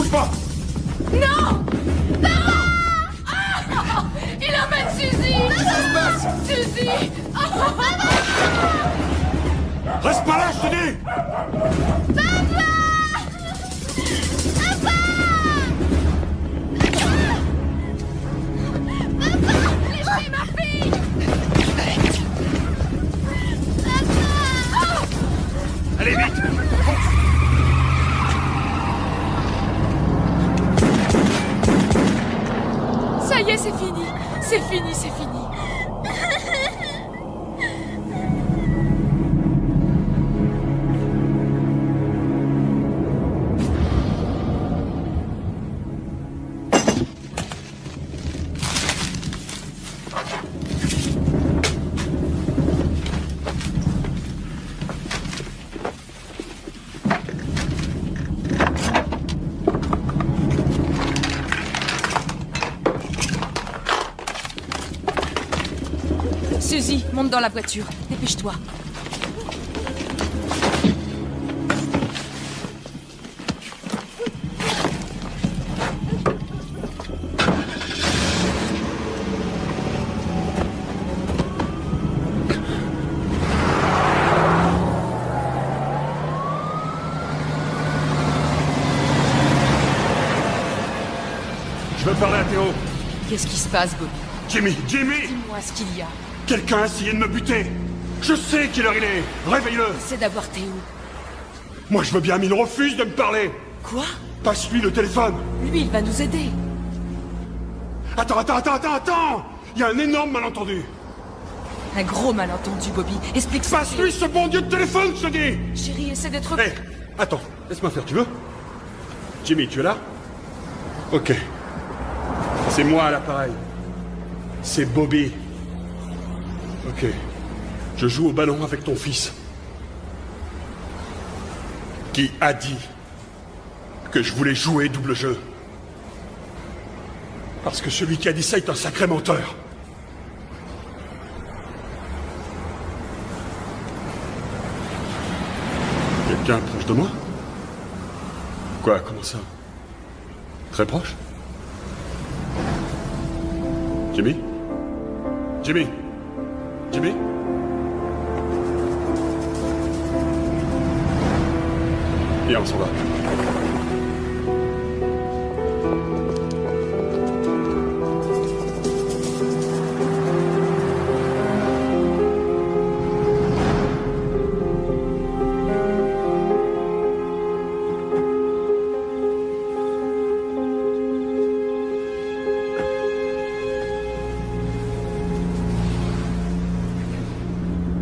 Bouge pas! Non! Non! Ah! Il emmène Suzy! Qu'est-ce qui se passe? Suzy! Reste pas là, je te dis! Lâchez ma fille! Allez, vite! Ça y est, c'est fini! C'est fini, c'est fini! Suzy, monte dans la voiture. Dépêche-toi. Je veux parler à Théo. Qu'est-ce qui se passe, Bobby? Jimmy! Dis-moi ce qu'il y a. Quelqu'un a essayé de me buter! Je sais quelle heure il est! Réveille-le! C'est d'avoir Théo. Moi je veux bien, mais il refuse de me parler! Quoi? Passe-lui le téléphone! Lui, il va nous aider. Attends! Il y a un énorme malentendu! Un gros malentendu, Bobby. Explique ça. Passe-lui ce bon Dieu de téléphone, je te dis! Chérie, essaie d'être... Hé! Attends, laisse-moi faire, tu veux? Jimmy, tu es là? Ok. C'est moi à l'appareil. C'est Bobby. Ok. Je joue au ballon avec ton fils. Qui a dit que je voulais jouer double jeu? Parce que celui qui a dit ça est un sacré menteur. Quelqu'un proche de moi? Quoi, comment ça? Très proche? Jimmy? Jimmy? Jimmy? Viens, on s'en va.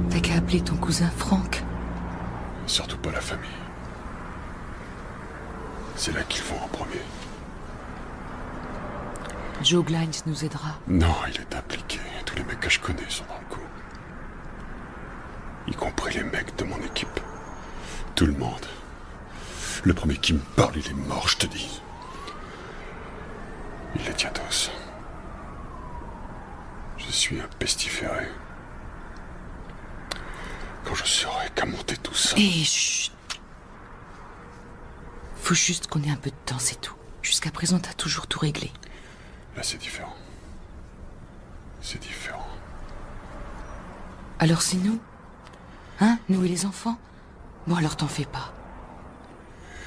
T'as qu'à appeler ton cousin Franck. Surtout pas la famille. C'est là qu'il faut en premier. Joe Glines nous aidera. Non, il est impliqué. Tous les mecs que je connais sont dans le coup. Y compris les mecs de mon équipe. Tout le monde. Le premier qui me parle, il est mort, je te dis. Il les tient tous. Je suis un pestiféré. Quand je saurai qu'à monter tout ça... Et chut. Faut juste qu'on ait un peu de temps, c'est tout. Jusqu'à présent, t'as toujours tout réglé. Là, c'est différent. C'est différent. Alors c'est nous? Hein? Nous et les enfants? Bon, alors t'en fais pas.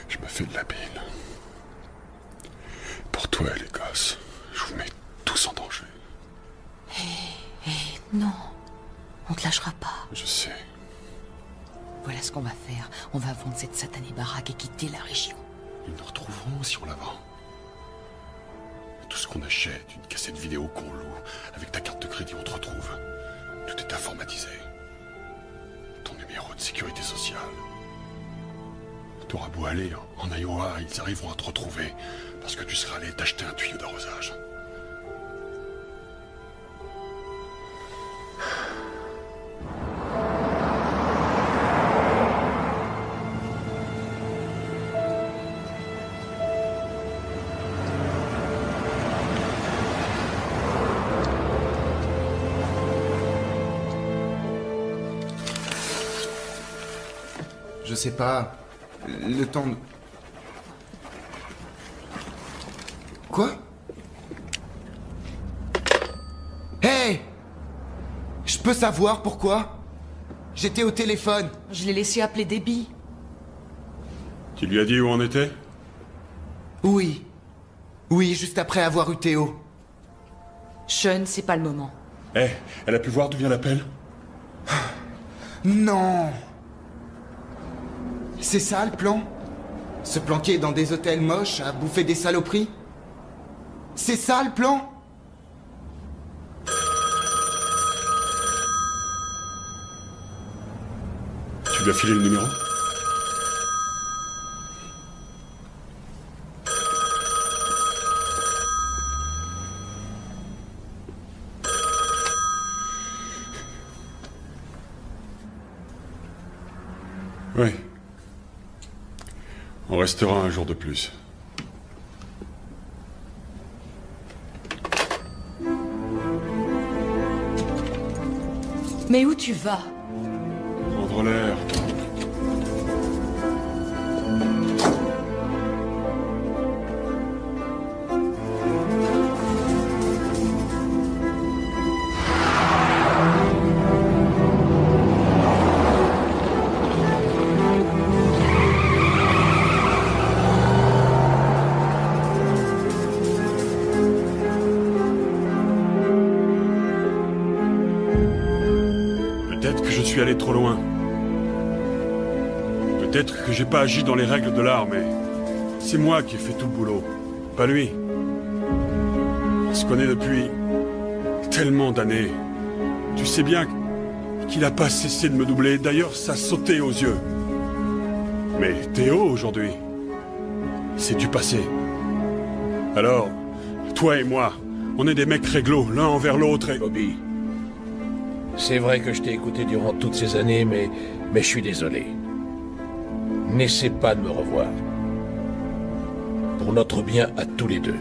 Je me fais de la bile. Pour toi et les gosses, je vous mets tous en danger. Non. On te lâchera pas. Je sais. Voilà ce qu'on va faire. On va vendre cette satanée baraque et quitter la région. Ils nous retrouveront si on la vend. Tout ce qu'on achète, une cassette vidéo qu'on loue, avec ta carte de crédit, on te retrouve. Tout est informatisé. Ton numéro de sécurité sociale. T'auras beau aller en Iowa, ils arriveront à te retrouver parce que tu seras allé t'acheter un tuyau d'arrosage. Je sais pas. Le temps de... Quoi? Hey! Je peux savoir pourquoi? J'étais au téléphone. Je l'ai laissé appeler Debbie. Tu lui as dit où on était? Oui. Oui, juste après avoir eu Théo. Sean, c'est pas le moment. Eh, elle a pu voir d'où vient l'appel? Non! C'est ça le plan? Se planquer dans des hôtels moches à bouffer des saloperies? C'est ça le plan? Tu lui as filé le numéro? Oui. On restera un jour de plus. Mais où tu vas? Prendre l'air. Peut-être que je suis allé trop loin. Peut-être que j'ai pas agi dans les règles de l'art, mais c'est moi qui ai fait tout le boulot, pas lui. On se connaît depuis tellement d'années. Tu sais bien qu'il a pas cessé de me doubler. D'ailleurs, ça sautait aux yeux. Mais Théo, aujourd'hui, c'est du passé. Alors, toi et moi, on est des mecs réglo, l'un envers l'autre et... Bobby, c'est vrai que je t'ai écouté durant toutes ces années, mais je suis désolé. N'essaie pas de me revoir. Pour notre bien à tous les deux.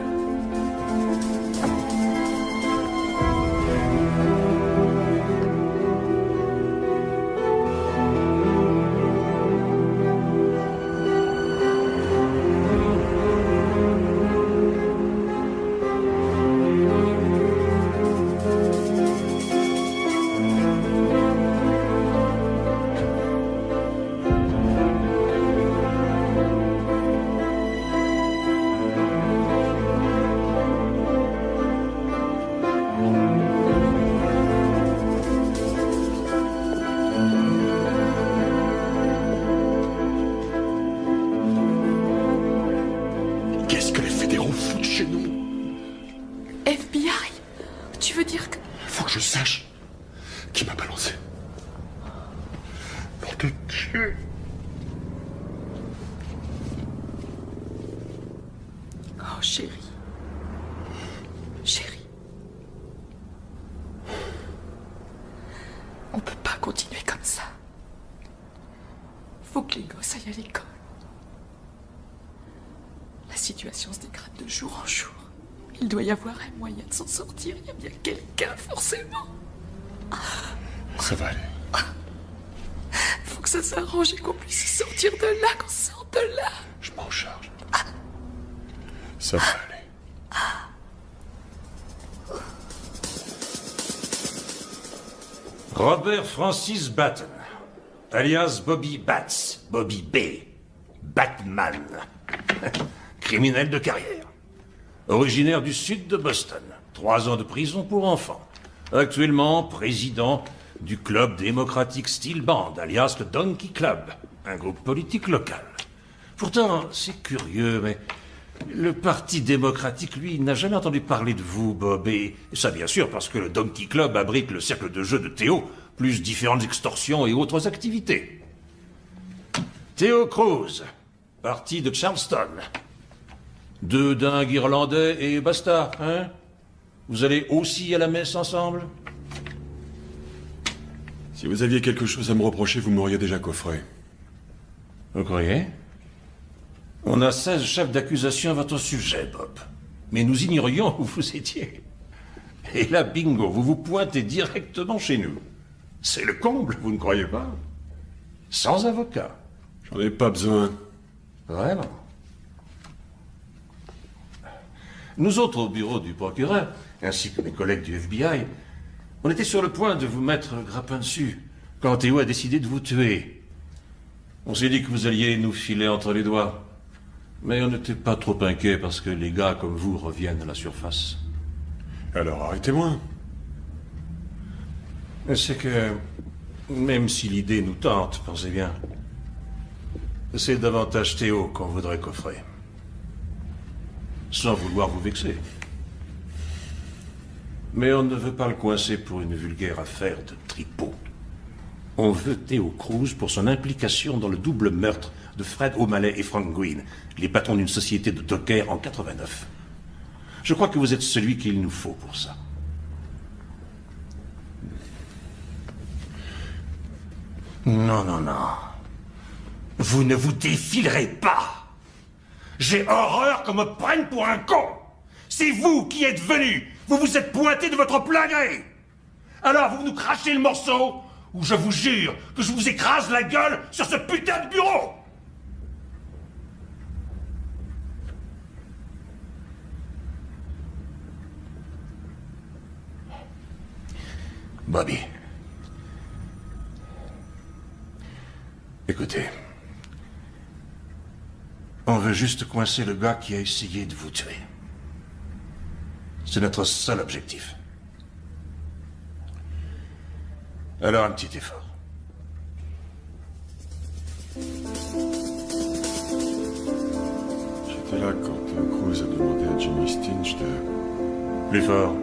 Qu'est-ce que les fédéraux foutent chez nous? FBI? Tu veux dire que... Faut que je sache qui m'a balancé. Nom de Dieu. Oh, chérie. Chérie. On peut pas continuer comme ça. Faut que les gosses aillent à l'école. La situation se dégrade de jour en jour. Il doit y avoir un moyen de s'en sortir. Il y a bien quelqu'un, forcément. Ça va aller. Faut que ça s'arrange et qu'on puisse sortir de là, qu'on sorte de là. Je m'en charge. Ça va aller. Robert Francis Batten, alias Bobby Bats, Bobby B. Batman. Criminel de carrière. Originaire du sud de Boston. 3 ans de prison pour enfants. Actuellement président du Club démocratique Steel Band, alias le Donkey Club, un groupe politique local. Pourtant, c'est curieux, mais le Parti démocratique, lui, n'a jamais entendu parler de vous, Bob, et ça bien sûr parce que le Donkey Club abrite le cercle de jeu de Théo, plus différentes extorsions et autres activités. Théo Cruz, parti de Charleston. 2 dingues irlandais et basta, hein? Vous allez aussi à la messe ensemble? Si vous aviez quelque chose à me reprocher, vous m'auriez déjà coffré. Vous croyez? On a 16 chefs d'accusation à votre sujet, Bob. Mais nous ignorions où vous étiez. Et là, bingo, vous vous pointez directement chez nous. C'est le comble, vous ne croyez pas? Sans avocat. J'en ai pas besoin. Vraiment? Nous autres, au bureau du procureur, ainsi que mes collègues du FBI, on était sur le point de vous mettre le grappin dessus, quand Théo a décidé de vous tuer. On s'est dit que vous alliez nous filer entre les doigts. Mais on n'était pas trop inquiets parce que les gars comme vous reviennent à la surface. Alors arrêtez-moi. C'est que, même si l'idée nous tente, pensez bien, c'est davantage Théo qu'on voudrait coffrer. Sans vouloir vous vexer. Mais on ne veut pas le coincer pour une vulgaire affaire de tripot. On veut Théo Cruz pour son implication dans le double meurtre de Fred O'Malley et Frank Green, les patrons d'une société de dockers en 89. Je crois que vous êtes celui qu'il nous faut pour ça. Non, non, non. Vous ne vous défilerez pas. J'ai horreur qu'on me prenne pour un con. C'est vous qui êtes venu. Vous vous êtes pointé de votre plein gré. Alors vous nous crachez le morceau, ou je vous jure que je vous écrase la gueule sur ce putain de bureau. Bobby. Écoutez. On veut juste coincer le gars qui a essayé de vous tuer. C'est notre seul objectif. Alors un petit effort. J'étais là quand Cruz a demandé à Jimmy Stinch Plus fort.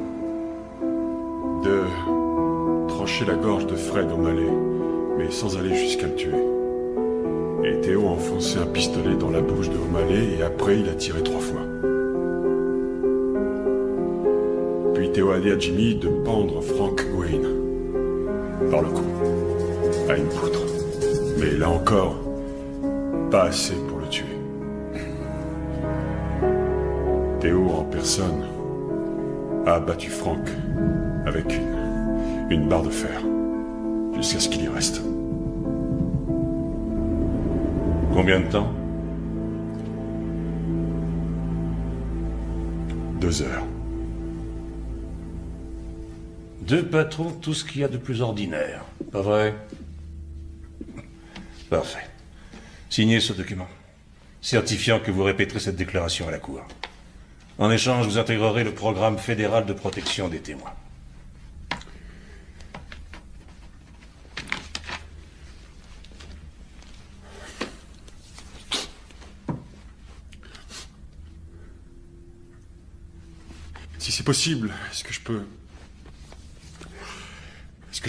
de trancher la gorge de Fred O'Malley, mais sans aller jusqu'à le tuer. Et Théo a enfoncé un pistolet dans la bouche de O'Malley et après il a tiré 3 fois. Puis Théo a dit à Jimmy de pendre Frank Green par le cou à une poutre. Mais là encore, pas assez pour le tuer. Théo en personne a abattu Frank avec une barre de fer jusqu'à ce qu'il y reste. Combien de temps? 2 heures. 2 patrons, tout ce qu'il y a de plus ordinaire. Pas vrai? Parfait. Signez ce document, certifiant que vous répéterez cette déclaration à la Cour. En échange, vous intégrerez le programme fédéral de protection des témoins. Si c'est possible, est-ce que je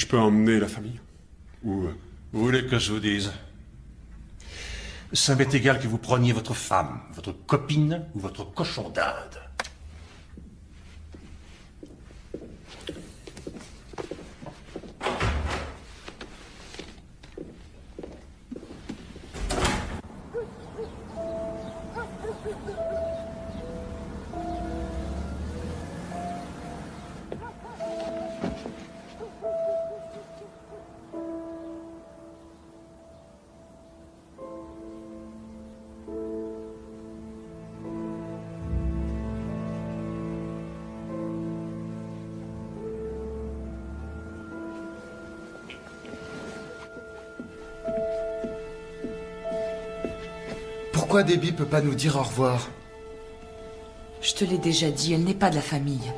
peux emmener la famille? Ou... Vous voulez que je vous dise? Ça m'est égal que vous preniez votre femme, votre copine ou votre cochon d'Inde. Pourquoi Debbie peut pas nous dire au revoir? Je te l'ai déjà dit, elle n'est pas de la famille.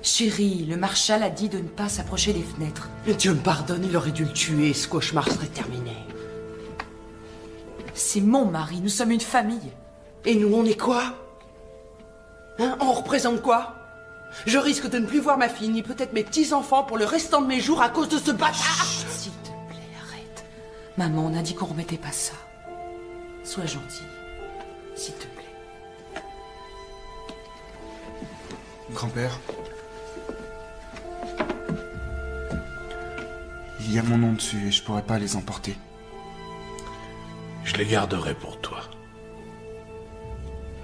Chérie, le marshal a dit de ne pas s'approcher des fenêtres. Mais Dieu me pardonne, il aurait dû le tuer, ce cauchemar serait terminé. C'est mon mari, nous sommes une famille. Et nous, on est quoi? Hein? On représente quoi? Je risque de ne plus voir ma fille, ni peut-être mes petits-enfants pour le restant de mes jours à cause de ce bâtard. Chut, s'il te plaît, arrête. Maman, on a dit qu'on remettait pas ça. Sois gentil, s'il te plaît. Grand-père. Il y a mon nom dessus et je pourrais pas les emporter. Je les garderai pour toi.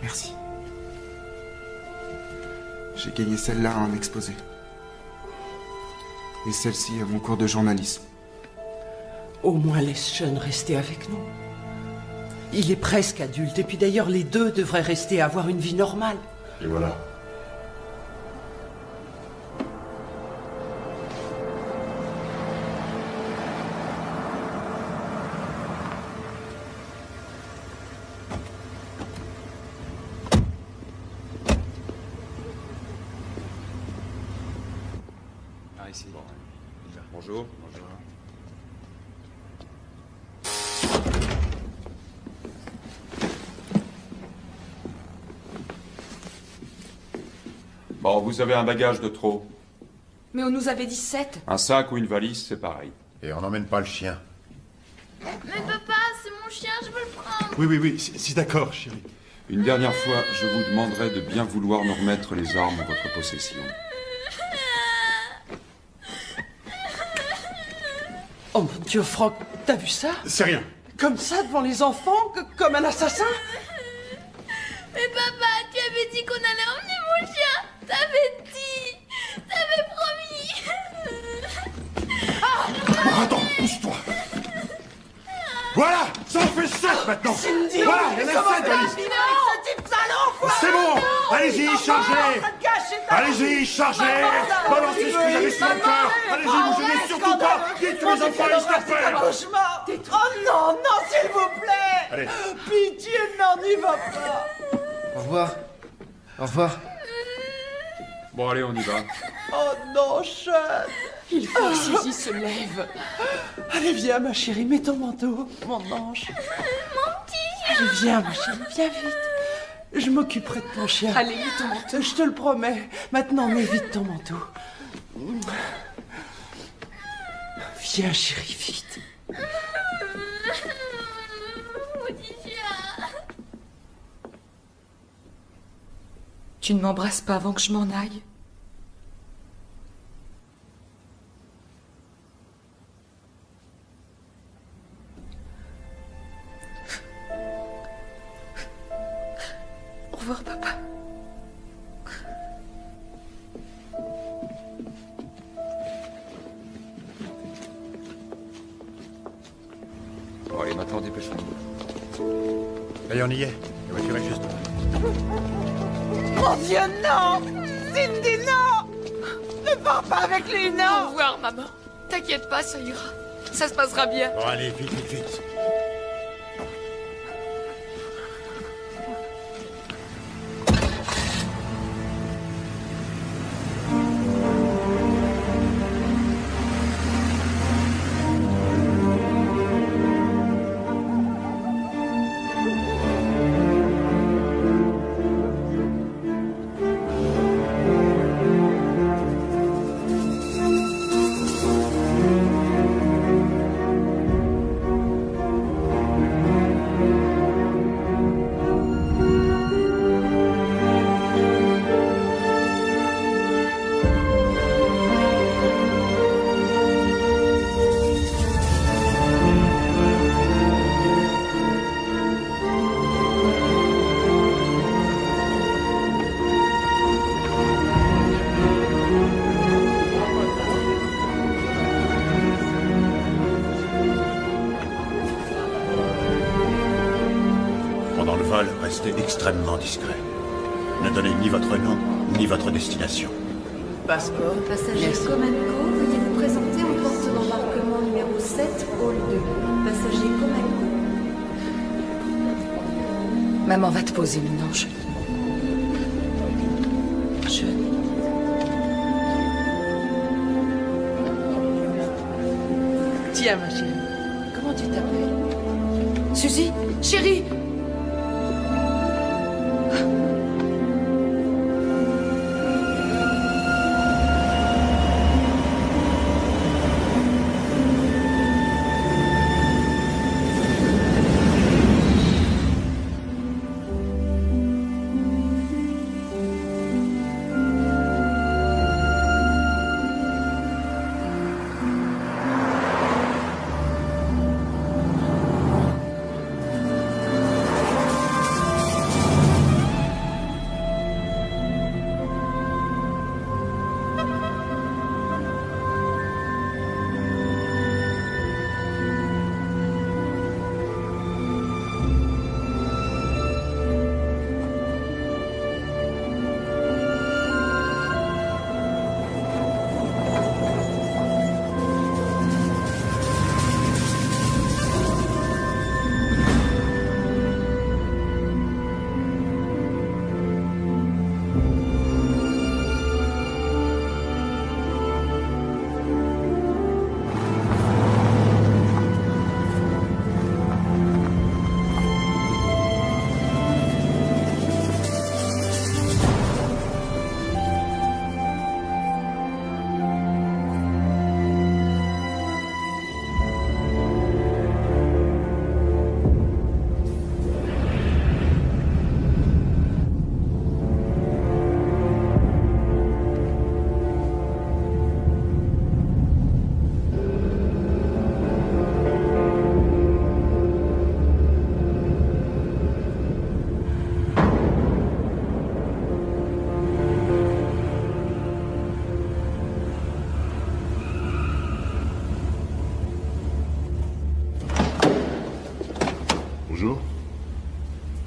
Merci. J'ai gagné celle-là à un exposé. Et celle-ci à mon cours de journalisme. Au moins laisse Sean rester avec nous. Il est presque adulte, et puis d'ailleurs les deux devraient rester à avoir une vie normale. Et voilà. ici. Bonjour. Bon, vous avez un bagage de trop. Mais on nous avait dit 7. Un sac ou une valise, c'est pareil. Et on n'emmène pas le chien. Mais papa, c'est mon chien, je veux le prendre. Oui, si d'accord, chérie. Une dernière fois, je vous demanderai de bien vouloir nous remettre les armes en votre possession. Oh mon Dieu, Franck, t'as vu ça? C'est rien. Comme ça, devant les enfants? Comme un assassin? Mais papa, tu avais dit qu'on allait emmener mon chien. T'avais dit. T'avais promis. Attends, pousse-toi. Voilà, ça en fait 7 maintenant. Cindy, voilà, il y en a 7 valises. ce type salaud, quoi! C'est bon, allez-y, chargez. Gâchez ta... Allez-y, chargez. Balancez ce que vous avez sur le cœur. Allez-y, bougez surtout pas. Dites que mes enfants ils se la faire. Cauchemar. Oh non, s'il vous plaît. Allez. Pitié, non, n'y va pas. Au revoir. Au revoir. Bon, allez, on y va. Oh non, Sean. Il faut que Suzy se lève. Allez, viens, ma chérie, mets ton manteau, mon ange. Mon petit chien. Allez, viens, ma chérie, viens vite. Je m'occuperai de ton chien. Allez, mets ton manteau. Je te le promets. Maintenant, mets vite ton manteau. Viens, chérie, vite. Mon petit chien. Tu ne m'embrasses pas avant que je m'en aille? Au revoir, papa. Bon, allez, maintenant, dépêchons-nous. Allez, on y est. La voiture est juste. Mon Dieu, non! Cindy, non! Ne pars pas avec lui, Au non! revoir, maman. T'inquiète pas, ça ira. Ça se passera bien. Bon, allez, vite. Pendant le vol, restez extrêmement discret. Ne donnez ni votre nom, ni votre destination. Passeport. Passager Comenco, veuillez vous présenter en porte d'embarquement numéro 7, hall 2. Passager Comenco. Maman va te poser, mon ange. Je... Tiens, ma chérie. Comment tu t'appelles? Suzy, chérie.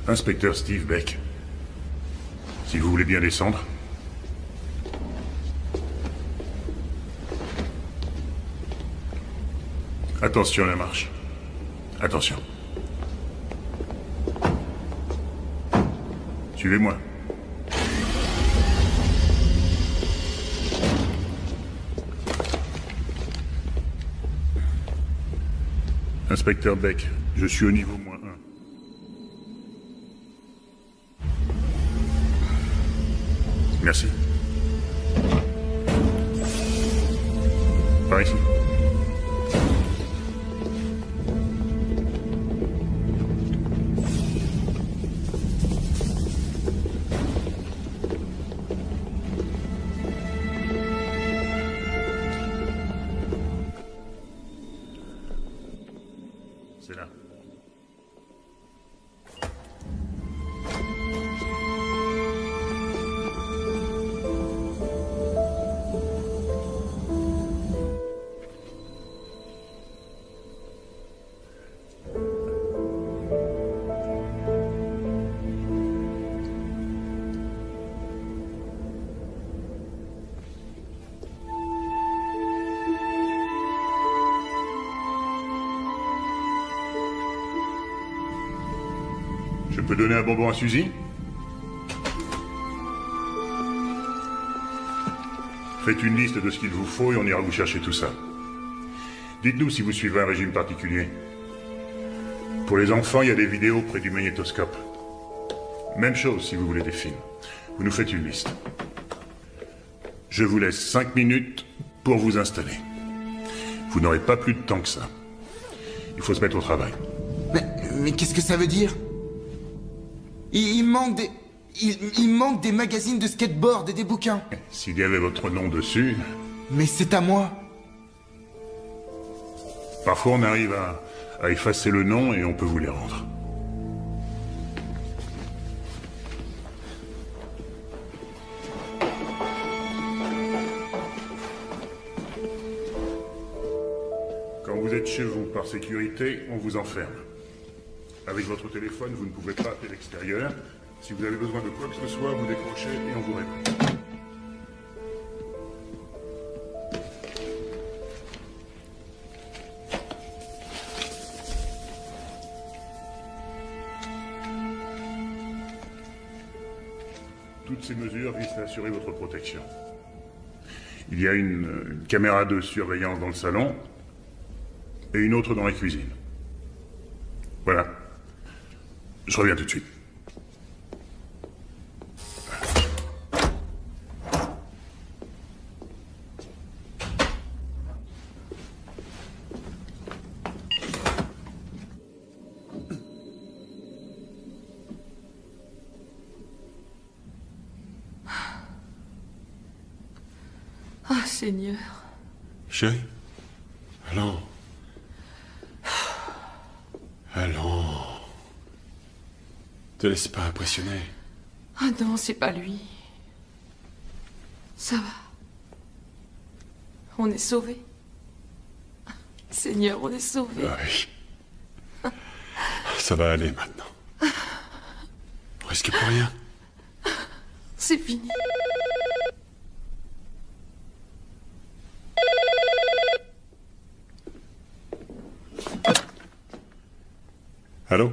Inspecteur Steve Beck. Si vous voulez bien descendre. Attention à la marche. Attention. Suivez-moi. Inspecteur Beck, je suis au niveau -1. Merci. Par ici. C'est là. Je peux donner un bonbon à Suzy? Faites une liste de ce qu'il vous faut et on ira vous chercher tout ça. Dites-nous si vous suivez un régime particulier. Pour les enfants, il y a des vidéos près du magnétoscope. Même chose si vous voulez des films. Vous nous faites une liste. Je vous laisse 5 minutes pour vous installer. Vous n'aurez pas plus de temps que ça. Il faut se mettre au travail. Mais qu'est-ce que ça veut dire? Il manque des... Il manque des magazines de skateboard et des bouquins. S'il y avait votre nom dessus... Mais c'est à moi. Parfois on arrive à effacer le nom et on peut vous les rendre. Quand vous êtes chez vous par sécurité, on vous enferme. Avec votre téléphone, vous ne pouvez pas appeler l'extérieur. Si vous avez besoin de quoi que ce soit, vous décrochez et on vous répond. Toutes ces mesures visent à assurer votre protection. Il y a une caméra de surveillance dans le salon et une autre dans la cuisine. Voilà. Je reviens tout de suite. Ah, Seigneur. Chérie? Allons. Allons. Te laisse pas impressionner. Ah non, c'est pas lui. Ça va. On est sauvés. Seigneur, on est sauvés. Ah oui. Ça va aller maintenant. On risque plus rien. C'est fini. Allô?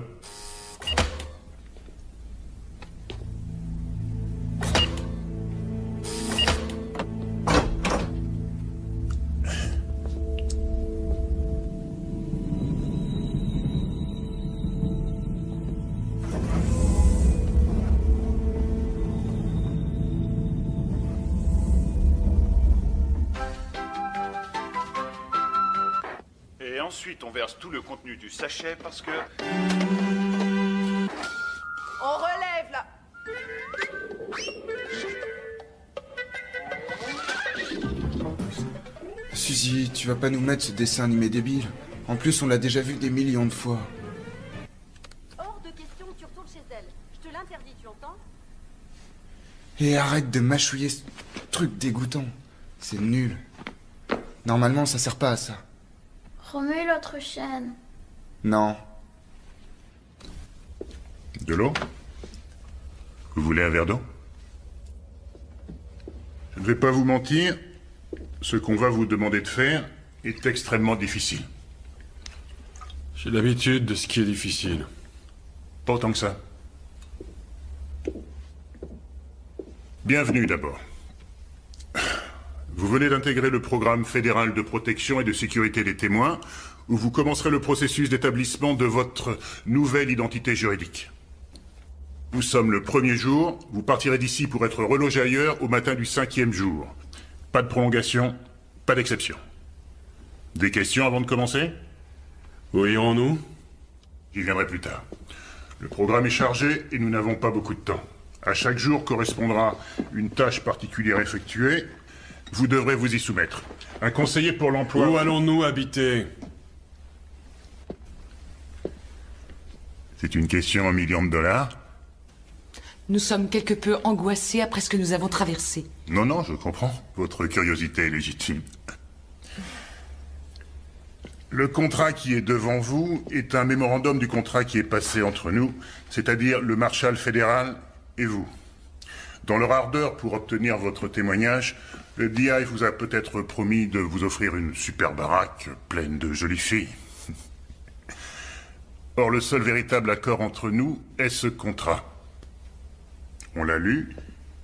Et ensuite, on verse tout le contenu du sachet parce que... On relève là. Suzy, tu vas pas nous mettre ce dessin animé débile. En plus, on l'a déjà vu des millions de fois. Hors de question que tu retournes chez elle. Je te l'interdis, tu entends? Et arrête de mâchouiller ce truc dégoûtant. C'est nul. Normalement, ça sert pas à ça. Remets l'autre chaîne. Non. De l'eau? Vous voulez un verre d'eau? Je ne vais pas vous mentir, ce qu'on va vous demander de faire est extrêmement difficile. J'ai l'habitude de ce qui est difficile. Pas autant que ça. Bienvenue d'abord. Vous venez d'intégrer le programme fédéral de protection et de sécurité des témoins, où vous commencerez le processus d'établissement de votre nouvelle identité juridique. Nous sommes le 1er jour, vous partirez d'ici pour être relogé ailleurs au matin du 5e jour. Pas de prolongation, pas d'exception. Des questions avant de commencer? Où irons-nous? J'y viendrai plus tard. Le programme est chargé et nous n'avons pas beaucoup de temps. À chaque jour correspondra une tâche particulière effectuée. Vous devrez vous y soumettre. Un conseiller pour l'emploi... Où allons-nous habiter? C'est une question à $1 million? Nous sommes quelque peu angoissés après ce que nous avons traversé. Non, non, je comprends. Votre curiosité est légitime. Le contrat qui est devant vous est un mémorandum du contrat qui est passé entre nous, c'est-à-dire le marshal fédéral et vous. Dans leur ardeur pour obtenir votre témoignage, le DI vous a peut-être promis de vous offrir une super baraque pleine de jolies filles. Or, le seul véritable accord entre nous est ce contrat. On l'a lu,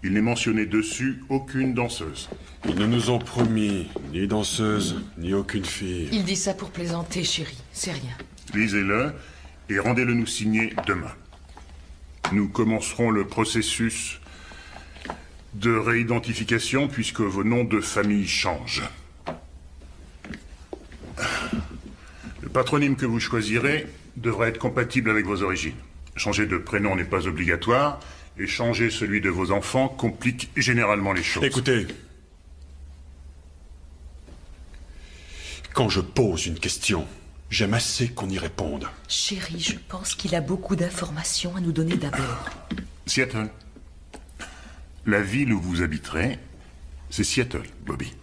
il n'est mentionné dessus aucune danseuse. Ils ne nous ont promis ni danseuse, ni aucune fille. Il dit ça pour plaisanter, chérie. C'est rien. Lisez-le et rendez-le nous signer demain. Nous commencerons le processus de réidentification puisque vos noms de famille changent. Le patronyme que vous choisirez devra être compatible avec vos origines. Changer de prénom n'est pas obligatoire et changer celui de vos enfants complique généralement les choses. Écoutez, quand je pose une question, j'aime assez qu'on y réponde. Chérie, je pense qu'il a beaucoup d'informations à nous donner d'abord. Seattle. La ville où vous habiterez, c'est Seattle, Bobby.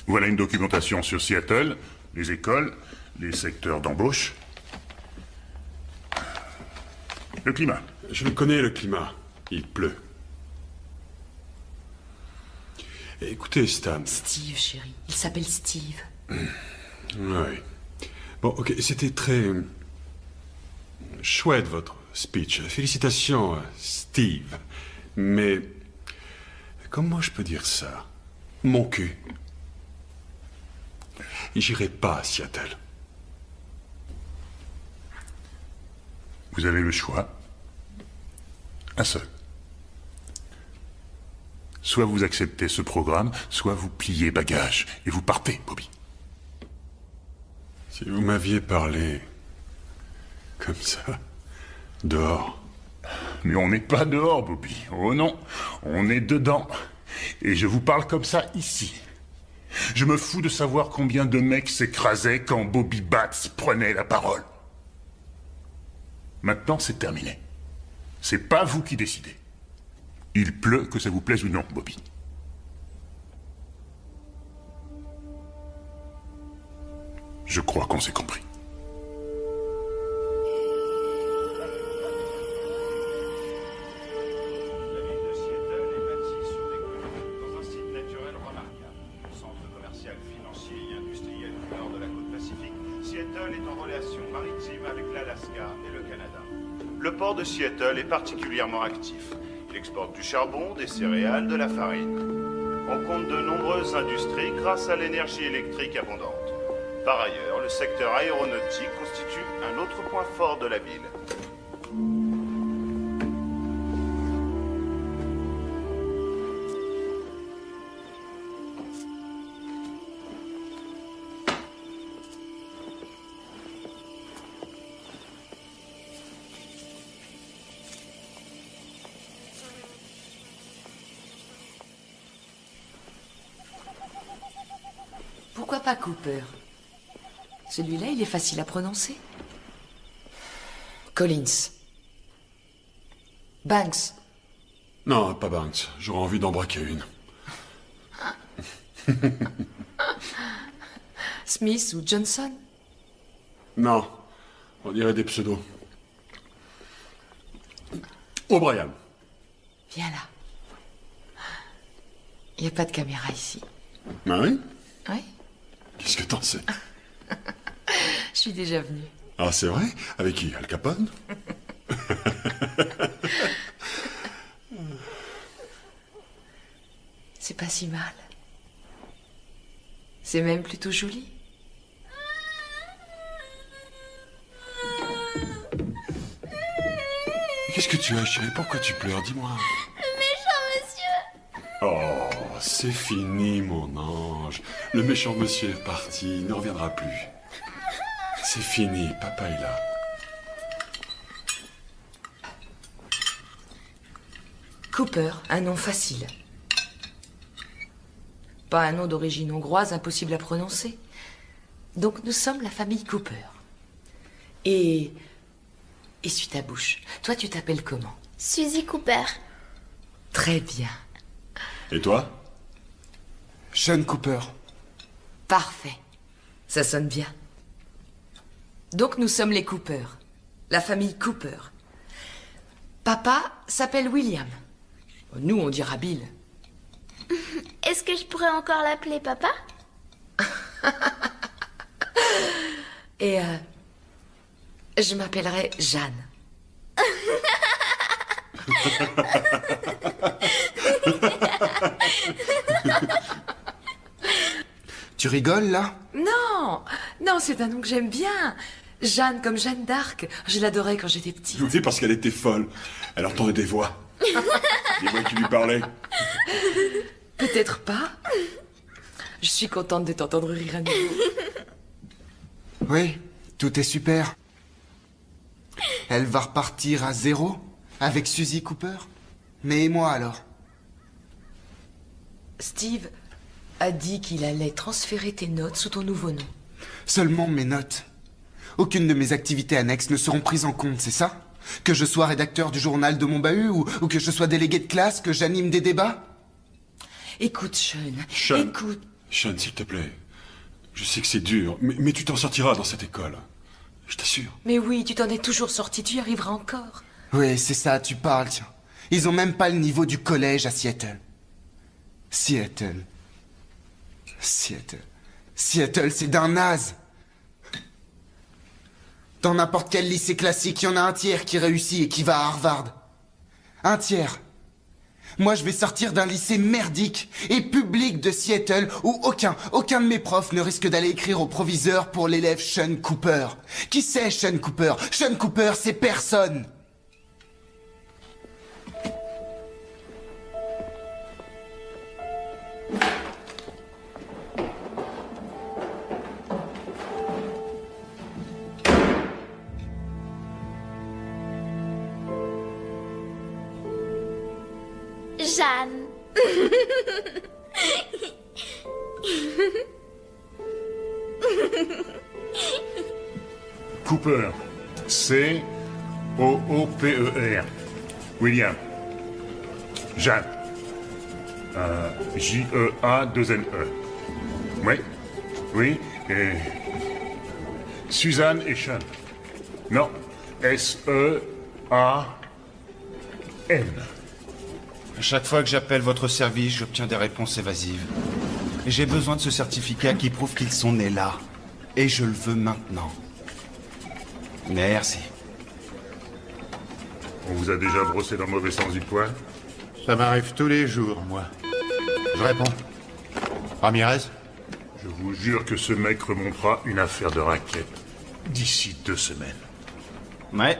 Voilà une documentation sur Seattle, les écoles, les secteurs d'embauche. Le climat. Je le connais, le climat. Il pleut. Écoutez, Stan. Steve, chérie. Il s'appelle Steve. Oui. Bon, ok, c'était très... chouette, votre speech. Félicitations, Steve. Mais... comment je peux dire ça? Mon cul. J'irai pas à Seattle. Vous avez le choix. Un seul. Soit vous acceptez ce programme, soit vous pliez bagages et vous partez, Bobby. Si vous m'aviez parlé comme ça, dehors. Mais on n'est pas dehors, Bobby. Oh non, on est dedans. Et je vous parle comme ça ici. Je me fous de savoir combien de mecs s'écrasaient quand Bobby Batts prenait la parole. Maintenant, c'est terminé. C'est pas vous qui décidez. Il pleut, que ça vous plaise ou non, Bobby. Je crois qu'on s'est compris. La ville de Seattle est bâtie sur des collines dans un site naturel remarquable. Centre commercial, financier et industriel du nord de la côte Pacifique, Seattle est en relation maritime avec l'Alaska et le Canada. Le port de Seattle est particulièrement actif. Il exporte du charbon, des céréales, de la farine. On compte de nombreuses industries grâce à l'énergie électrique abondante. Par ailleurs, le secteur aéronautique constitue un autre point fort de la ville. Pourquoi pas Cooper? Celui-là, il est facile à prononcer. Collins. Banks. Non, pas Banks. J'aurais envie d'en braquer une. Smith ou Johnson? Non. On dirait des pseudos. O'Brien. Viens là. Il n'y a pas de caméra ici. Ah oui? Oui. Qu'est-ce que t'en sais? Je suis déjà venue. Ah, c'est vrai? Avec qui? Al Capone? C'est pas si mal. C'est même plutôt joli. Qu'est-ce que tu as, chérie? Pourquoi tu pleures? Dis-moi. Le méchant monsieur. Oh, c'est fini, mon ange. Le méchant monsieur est parti, il ne reviendra plus. C'est fini, papa est là. Cooper, un nom facile. Pas un nom d'origine hongroise impossible à prononcer. Donc nous sommes la famille Cooper. Et... essuie ta bouche. Toi, tu t'appelles comment? Suzy Cooper. Très bien. Et toi? Sean Cooper. Parfait. Ça sonne bien. Donc nous sommes les Cooper. La famille Cooper. Papa s'appelle William. Nous, on dira Bill. Est-ce que je pourrais encore l'appeler papa? Et je m'appellerai Jeanne. Tu rigoles, là? Non, non, c'est un nom que j'aime bien. Jeanne comme Jeanne d'Arc. Je l'adorais quand j'étais petite. Oui, parce qu'elle était folle. Elle entendait des voix. Des voix qui lui parlaient. Peut-être pas. Je suis contente de t'entendre rire à nouveau. Oui, tout est super. Elle va repartir à zéro avec Suzy Cooper. Mais et moi alors? Steve a dit qu'il allait transférer tes notes sous ton nouveau nom. Seulement mes notes. Aucune de mes activités annexes ne seront prises en compte, c'est ça? Que je sois rédacteur du journal de mon bahut ou que je sois délégué de classe, que j'anime des débats? Écoute, Sean. Sean. Écoute. Sean, s'il te plaît. Je sais que c'est dur, mais tu t'en sortiras dans cette école. Je t'assure. Mais oui, tu t'en es toujours sorti, tu y arriveras encore. Oui, c'est ça, tu parles, tiens. Ils ont même pas le niveau du collège à Seattle. Seattle, c'est d'un naze. Dans n'importe quel lycée classique, il y en a un tiers qui réussit et qui va à Harvard. Un tiers. Moi, je vais sortir d'un lycée merdique et public de Seattle où aucun de mes profs ne risque d'aller écrire au proviseur pour l'élève Sean Cooper. Qui c'est Sean Cooper? Sean Cooper, c'est personne. Jeanne. Cooper. C-O-O-P-E-R. William. Jeanne. J-E-A-2-N-E. Oui. Oui. Et... Suzanne et Sean. Non. S-E-A-N. À chaque fois que j'appelle votre service, j'obtiens des réponses évasives. Et j'ai besoin de ce certificat qui prouve qu'ils sont nés là. Et je le veux maintenant. Merci. On vous a déjà brossé dans le mauvais sens du poil? Ça m'arrive tous les jours, moi. Je réponds. Ramirez? Je vous jure que ce mec remontera une affaire de raquette d'ici 2 semaines. Ouais.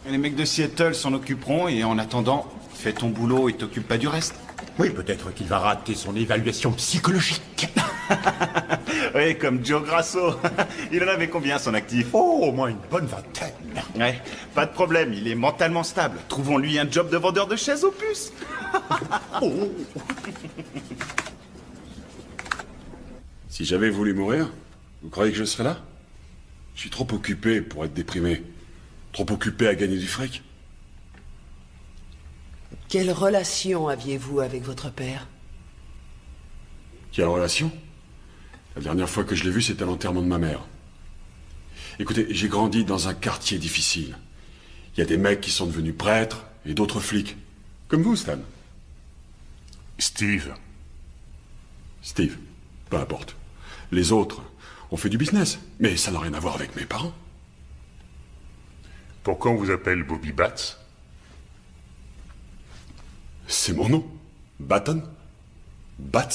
Les mecs de Seattle s'en occuperont et en attendant, fais ton boulot et t'occupe pas du reste. Oui, peut-être qu'il va rater son évaluation psychologique. Oui, comme Joe Grasso. Il en avait combien, son actif? Oh, au moins une bonne vingtaine. Ouais, pas de problème, il est mentalement stable. Trouvons-lui un job de vendeur de chaises aux puces. Oh. Si j'avais voulu mourir, vous croyez que je serais là? Je suis trop occupé pour être déprimé. Trop occupé à gagner du fric. Quelle relation aviez-vous avec votre père? Quelle relation? La dernière fois que je l'ai vu, c'était à l'enterrement de ma mère. Écoutez, j'ai grandi dans un quartier difficile. Il y a des mecs qui sont devenus prêtres et d'autres flics. Comme vous, Stan. Steve. Steve, peu importe. Les autres ont fait du business, mais ça n'a rien à voir avec mes parents. Pourquoi on vous appelle Bobby Bats? C'est mon nom. Baton. Bats.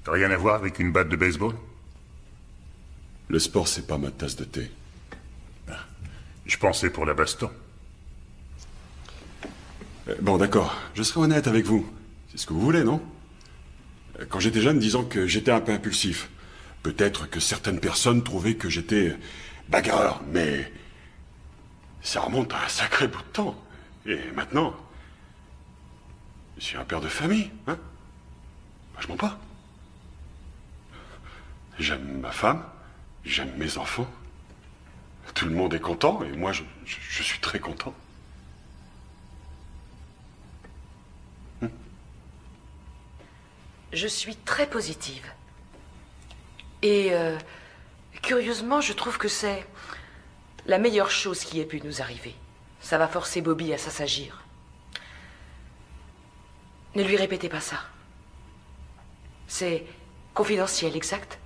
Rien à voir avec une batte de baseball? Le sport, c'est pas ma tasse de thé. Je pensais pour la baston. Bon, d'accord. Je serai honnête avec vous. C'est ce que vous voulez, non? Quand j'étais jeune, disons que j'étais un peu impulsif. Peut-être que certaines personnes trouvaient que j'étais bagarreur, mais ça remonte à un sacré bout de temps. Et maintenant, je suis un père de famille, hein? Bah, je mens pas. J'aime ma femme, j'aime mes enfants. Tout le monde est content, et moi, je suis très content. Je suis très positive. Et curieusement, je trouve que c'est la meilleure chose qui ait pu nous arriver. Ça va forcer Bobby à s'assagir. Ne lui répétez pas ça. C'est confidentiel, exact?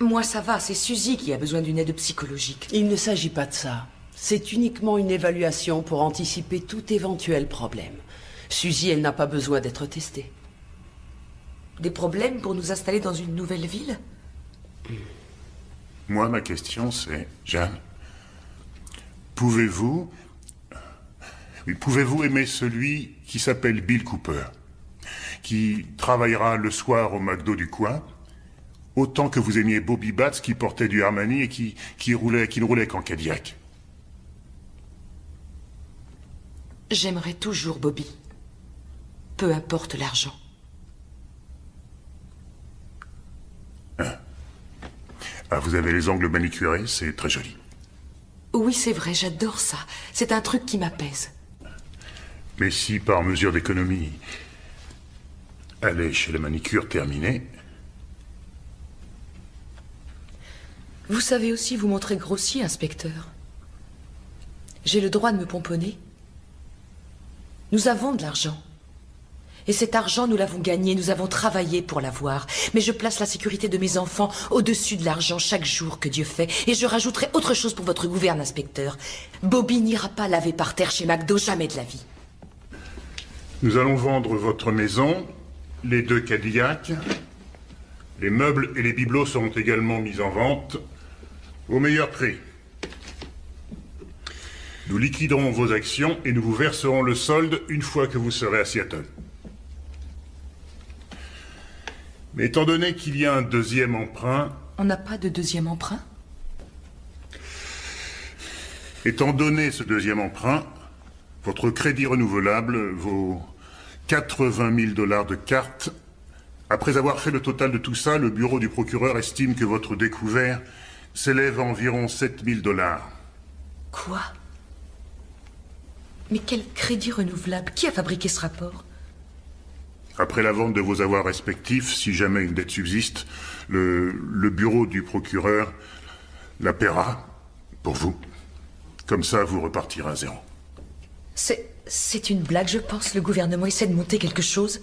Moi, ça va, c'est Suzy qui a besoin d'une aide psychologique. Il ne s'agit pas de ça. C'est uniquement une évaluation pour anticiper tout éventuel problème. Suzy, elle n'a pas besoin d'être testée. Des problèmes pour nous installer dans une nouvelle ville? Moi, ma question, c'est... Jeanne, pouvez-vous aimer celui qui s'appelle Bill Cooper, qui travaillera le soir au McDo du coin, autant que vous aimiez Bobby Bats qui portait du Armani et qui ne roulait qu'en Cadillac? J'aimerais toujours Bobby. Peu importe l'argent. Ah, vous avez les ongles manicurés, c'est très joli. Oui, c'est vrai, j'adore ça. C'est un truc qui m'apaise. Mais si, par mesure d'économie, aller chez le manicure terminé... Vous savez aussi vous montrer grossier, inspecteur. J'ai le droit de me pomponner. Nous avons de l'argent. Et cet argent, nous l'avons gagné, nous avons travaillé pour l'avoir. Mais je place la sécurité de mes enfants au-dessus de l'argent chaque jour que Dieu fait. Et je rajouterai autre chose pour votre gouverne, inspecteur. Bobby n'ira pas laver par terre chez McDo, jamais de la vie. Nous allons vendre votre maison, les 2 Cadillacs. Les meubles et les bibelots seront également mis en vente au meilleur prix. Nous liquiderons vos actions et nous vous verserons le solde une fois que vous serez à Seattle. Mais étant donné qu'il y a un deuxième emprunt... On n'a pas de deuxième emprunt? Étant donné ce deuxième emprunt, votre crédit renouvelable vaut 80 000 $ de cartes. Après avoir fait le total de tout ça, le bureau du procureur estime que votre découvert s'élève à environ 7 000 $. Quoi? Mais quel crédit renouvelable? Qui a fabriqué ce rapport? Après la vente de vos avoirs respectifs, si jamais une dette subsiste, le bureau du procureur la paiera pour vous. Comme ça, vous repartirez à zéro. C'est une blague, je pense. Le gouvernement essaie de monter quelque chose.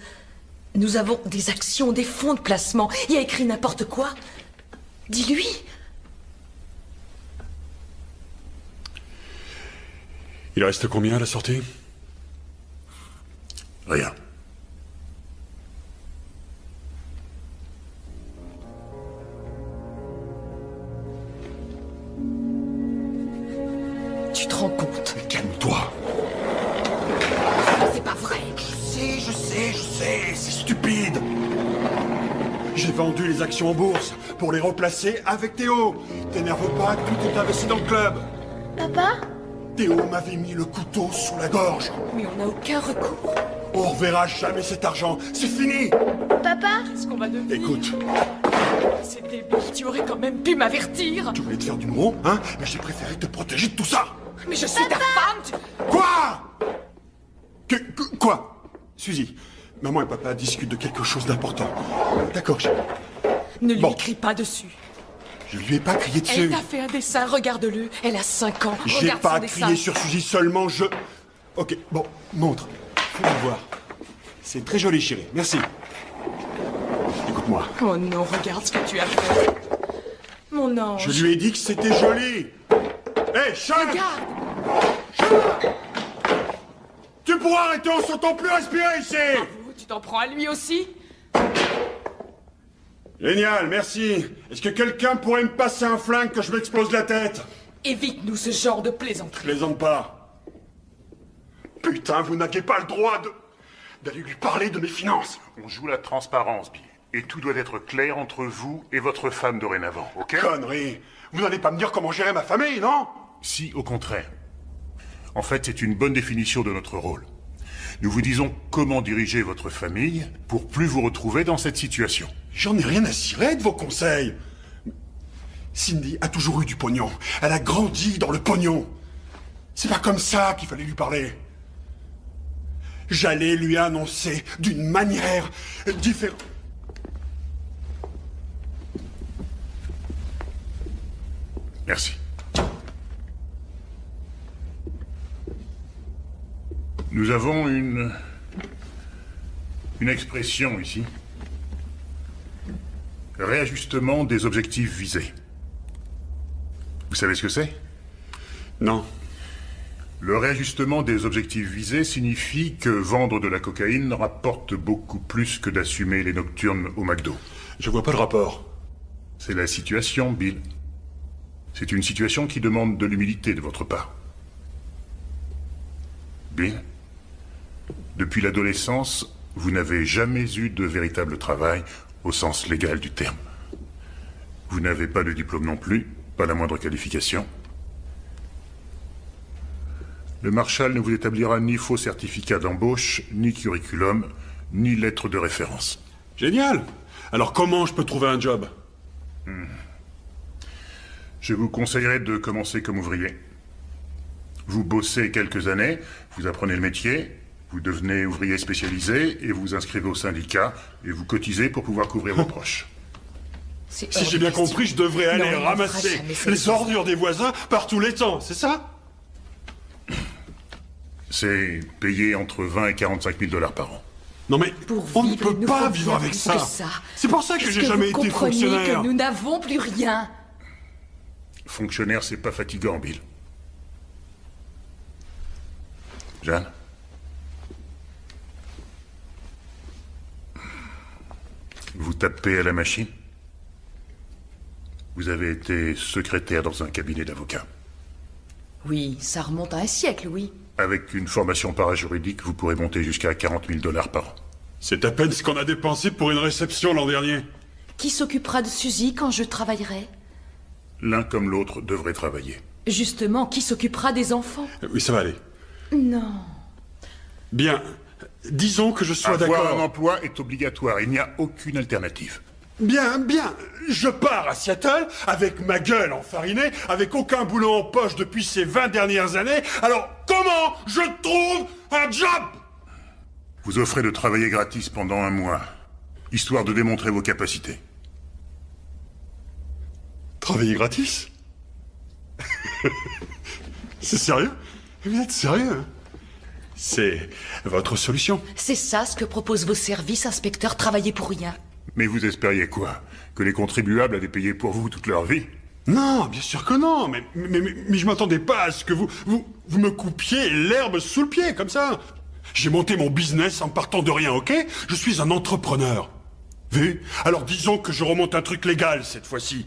Nous avons des actions, des fonds de placement. Il a écrit n'importe quoi. Dis-lui. Il reste combien à la sortie? Rien. Tu te rends compte? Calme-toi. C'est pas vrai. Je sais, c'est stupide. J'ai vendu les actions en bourse pour les replacer avec Théo. T'énerve pas, tout est investi dans le club. Papa? Théo m'avait mis le couteau sous la gorge. Mais on n'a aucun recours. On reverra jamais cet argent, c'est fini. Papa? Qu'est-ce qu'on va devenir? Écoute, C'est débile, tu aurais quand même pu m'avertir. tu voulais te faire du mot, hein? Mais j'ai préféré te protéger de tout ça. Mais je suis ta femme. Quoi? Quoi? Suzy, maman et papa discutent de quelque chose d'important. D'accord, chérie. Ne lui Bon. écris pas dessus. Je lui ai pas crié dessus. Elle t'a fait un dessin, regarde-le. Elle a 5 ans. J'ai Regarde pas son dessin. crié sur Suzy, seulement je... Ok, bon, montre. Fais-moi voir. C'est très joli, chérie. Merci. Écoute-moi. Oh non, regarde ce que tu as fait. Mon ange. Je lui ai dit que c'était joli. Hé, Sean! Regarde. Sean! Tu pourras arrêter, on s'entend plus respirer ici! Oh, tu t'en prends à lui aussi? Génial, merci. Est-ce que quelqu'un pourrait me passer un flingue que je m'explose la tête? Évite-nous ce genre de Je plaisanterie. plaisante pas. Putain, vous n'aviez pas le droit d'aller lui parler de mes finances. On joue la transparence, Bill. Et tout doit être clair entre vous et votre femme dorénavant, ok? Connerie. Vous n'allez pas me dire comment gérer ma famille, non? Si, au contraire. En fait, c'est une bonne définition de notre rôle. Nous vous disons comment diriger votre famille pour plus vous retrouver dans cette situation. J'en ai rien à cirer de vos conseils. Cindy a toujours eu du pognon. Elle a grandi dans le pognon. C'est pas comme ça qu'il fallait lui parler. J'allais lui annoncer d'une manière différente. Merci. Nous avons une expression ici. Réajustement des objectifs visés. Vous savez ce que c'est? Non. Le réajustement des objectifs visés signifie que vendre de la cocaïne rapporte beaucoup plus que d'assumer les nocturnes au McDo. Je vois pas le rapport. C'est la situation, Bill. C'est une situation qui demande de l'humilité de votre part. Bill, depuis l'adolescence, vous n'avez jamais eu de véritable travail au sens légal du terme. Vous n'avez pas de diplôme non plus, pas la moindre qualification. Le Marshal ne vous établira ni faux certificat d'embauche, ni curriculum, ni lettre de référence. Génial. Alors comment je peux trouver un job? Je vous conseillerais de commencer comme ouvrier. Vous bossez quelques années, vous apprenez le métier, vous devenez ouvrier spécialisé et vous vous inscrivez au syndicat et vous cotisez pour pouvoir couvrir vos proches. Si j'ai bien compris, je devrais aller Non, il ne ramasser fera jamais ça. les ordures des voisins par tous les temps, c'est ça? C'est payé entre 20 et 45 000 $ par an. Non mais Pour on ne vivre, peut il nous pas faut vivre bien avec plus ça. que ça. C'est pour ça que Est-ce j'ai jamais vous été comprenez fonctionnaire. que nous n'avons plus rien? Fonctionnaire, c'est pas fatigant, Bill. Jeanne? Vous tapez à la machine? Vous avez été secrétaire dans un cabinet d'avocats. Oui, ça remonte à un siècle, oui. Avec une formation parajuridique, vous pourrez monter jusqu'à 40 000 $ par an. C'est à peine ce qu'on a dépensé pour une réception l'an dernier. Qui s'occupera de Suzy quand je travaillerai? L'un comme l'autre devrait travailler. Justement, qui s'occupera des enfants? Oui, ça va aller. Non. Bien, disons que je sois Avoir un d'accord. emploi est obligatoire, il n'y a aucune alternative. Bien, bien. Je pars à Seattle avec ma gueule enfarinée, avec aucun boulot en poche depuis ces 20 dernières années. Alors, comment je trouve un job? Vous offrez de travailler gratis pendant 1 mois, histoire de démontrer vos capacités. Travailler gratis? C'est sérieux? Vous êtes sérieux? Hein? C'est votre solution? C'est ça ce que proposent vos services, inspecteurs, travailler pour rien. Mais vous espériez quoi? Que les contribuables allaient payer pour vous toute leur vie? Non, bien sûr que non, mais je m'attendais pas à ce que vous me coupiez l'herbe sous le pied, comme ça. J'ai monté mon business en partant de rien, ok? Je suis un entrepreneur. Vu? Alors disons que je remonte un truc légal cette fois-ci.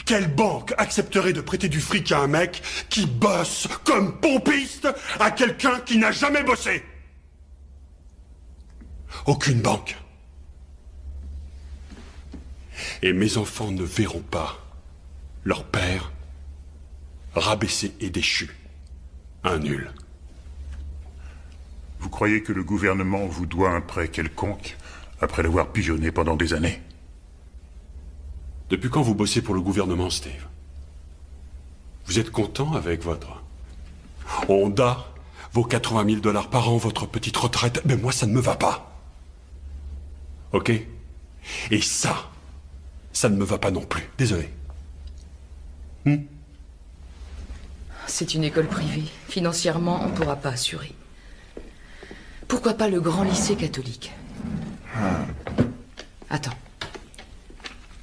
Quelle banque accepterait de prêter du fric à un mec qui bosse comme pompiste à quelqu'un qui n'a jamais bossé? Aucune banque. Et mes enfants ne verront pas leur père rabaissé et déchu. Un nul. Vous croyez que le gouvernement vous doit un prêt quelconque après l'avoir pigeonné pendant des années? Depuis quand vous bossez pour le gouvernement, Steve? Vous êtes content avec votre Honda, vos 80 000 $ par an, votre petite retraite? Mais moi, ça ne me va pas. Ok? Et ça ne me va pas non plus. Désolé. C'est une école privée. Financièrement, on ne pourra pas assurer. Pourquoi pas le grand lycée catholique? Attends.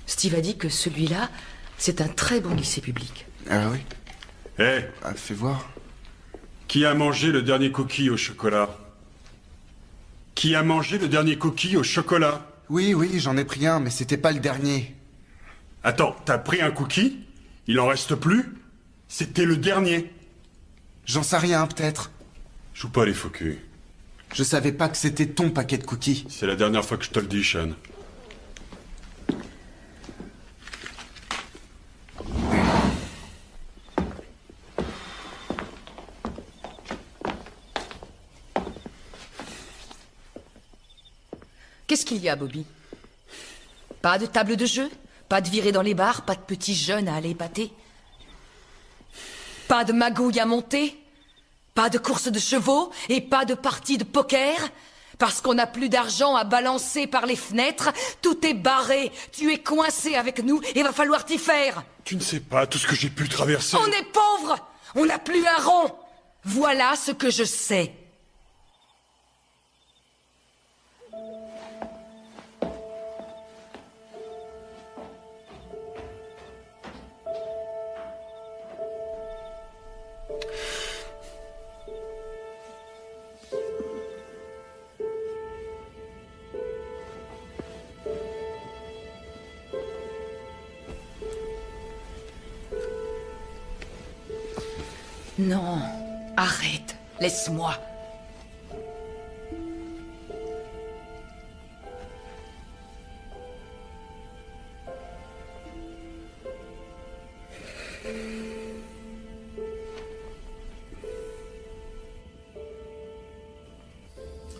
Steve a dit que celui-là, c'est un très bon lycée public. Ah oui? Hé, Fais voir. qui a mangé le dernier cookie au chocolat? Qui a mangé le dernier cookie au chocolat? Oui, j'en ai pris un, mais c'était pas le dernier. Attends, t'as pris un cookie? Il en reste plus? C'était le dernier. J'en sais rien, peut-être. Joue pas les faux culs. Je savais pas que c'était ton paquet de cookies. C'est la dernière fois que je te le dis, Sean. Qu'est-ce qu'il y a, Bobby? Pas de table de jeu? Pas de virée dans les bars? Pas de petits jeunes à aller épater? Pas de magouille à monter? Pas de course de chevaux? Et pas de partie de poker? Parce qu'on n'a plus d'argent à balancer par les fenêtres? Tout est barré! Tu es coincé avec nous et va falloir t'y faire! Tu ne sais pas tout ce que j'ai pu traverser. On est pauvres! On n'a plus un rond! Voilà ce que je sais. Non, arrête, laisse-moi.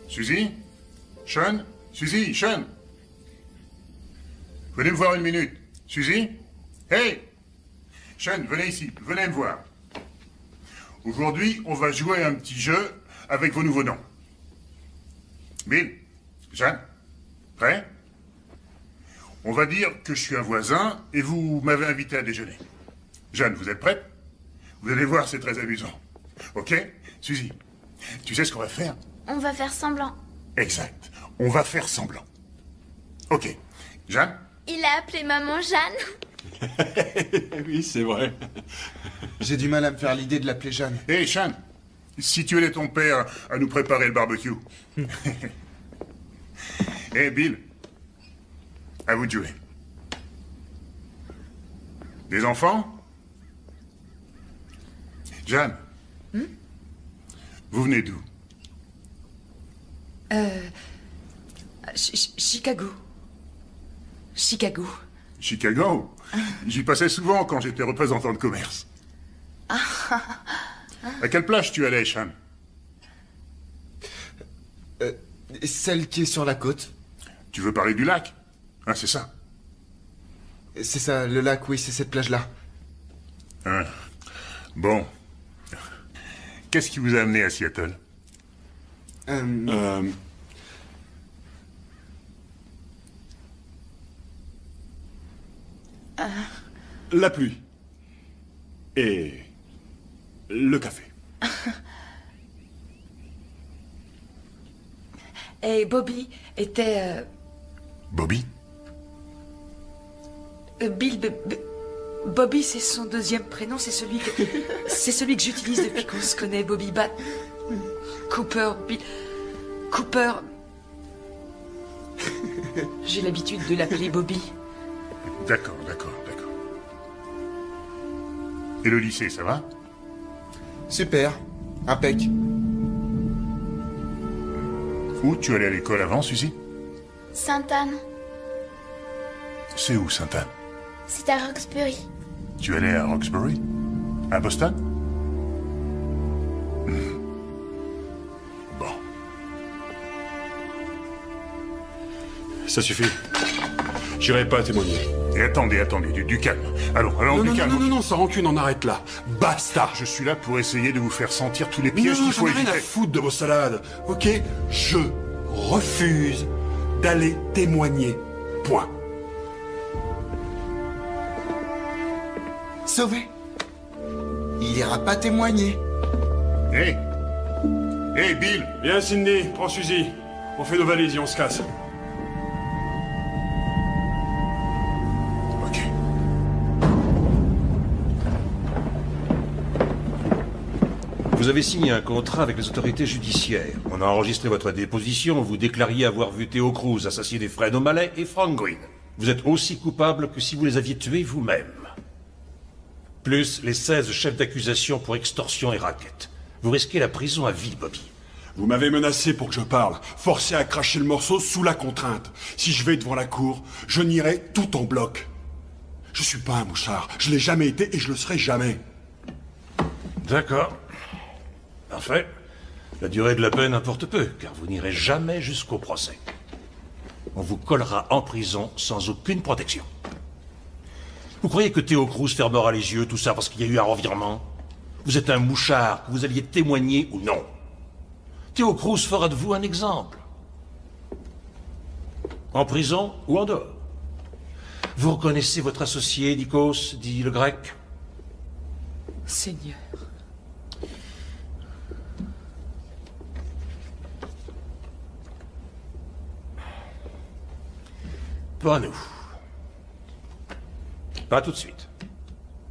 Suzy? Sean? Suzy, Sean? Venez me voir une minute. Suzy? Hey! Sean, venez ici, venez me voir. Aujourd'hui, on va jouer à un petit jeu avec vos nouveaux noms. Bill? Jeanne? Prêt? On va dire que je suis un voisin et vous m'avez invité à déjeuner. Jeanne, vous êtes prête? Vous allez voir, c'est très amusant. Ok? Suzy, tu sais ce qu'on va faire? On va faire semblant. Exact. On va faire semblant. Ok. Jeanne? Il a appelé maman Jeanne. Oui, c'est vrai. J'ai du mal à me faire l'idée de l'appeler Jeanne. Hé, Sean, si tu aidais ton père à nous préparer le barbecue. Hé, Bill, à vous de jouer. Des enfants? Jeanne, vous venez d'où? Chicago. Chicago. Chicago? J'y passais souvent quand j'étais représentant de commerce. À quelle plage tu allais, Sean? Celle qui est sur la côte. Tu veux parler du lac? Hein, c'est ça? C'est ça, le lac, oui, c'est cette plage-là. Hein. Bon. Qu'est-ce qui vous a amené à Seattle? La pluie. Et le café. Et Bobby était... Bobby? Bobby, c'est son deuxième prénom, c'est celui que j'utilise depuis qu'on se connaît, Bobby Cooper, Bill... Cooper... J'ai l'habitude de l'appeler Bobby. D'accord. Et le lycée, ça va? Super. Impec. Où tu allais à l'école avant, Suzy? Sainte-Anne. C'est où, Sainte-Anne? C'est à Roxbury. Tu allais à Roxbury? À Boston? Bon. Ça suffit. J'irai pas témoigner. Et attendez, du calme. Allons, du calme. Non, sans rancune, on arrête là. Basta. Je suis là pour essayer de vous faire sentir tous les pièges qu'il faut j'en ai rien à éviter. foutre de vos salades. Ok? Je refuse d'aller témoigner. Point. Sauvé. il ira pas témoigner. Hé Hé, Bill! Viens, Cindy, prends Suzy. On fait nos valises et on se casse. Ok. Vous avez signé un contrat avec les autorités judiciaires. On a enregistré votre déposition. Vous déclariez avoir vu Theo Cruz assassiner Fred O'Malley et Frank Green. Vous êtes aussi coupable que si vous les aviez tués vous-même. Plus les 16 chefs d'accusation pour extorsion et racket. Vous risquez la prison à vie, Bobby. Vous m'avez menacé pour que je parle, forcé à cracher le morceau sous la contrainte. Si je vais devant la cour, je nierai tout en bloc. Je suis pas un mouchard, je l'ai jamais été et je le serai jamais. D'accord. Parfait. La durée de la peine importe peu, car vous n'irez jamais jusqu'au procès. On vous collera en prison sans aucune protection. Vous croyez que Theo Cruz fermera les yeux, tout ça parce qu'il y a eu un revirement? Vous êtes un mouchard, que vous alliez témoigner ou non. Theo Cruz fera de vous un exemple. En prison ou en dehors. Vous reconnaissez votre associé, Nikos, dit le grec? Seigneur. Pas nous. Pas tout de suite.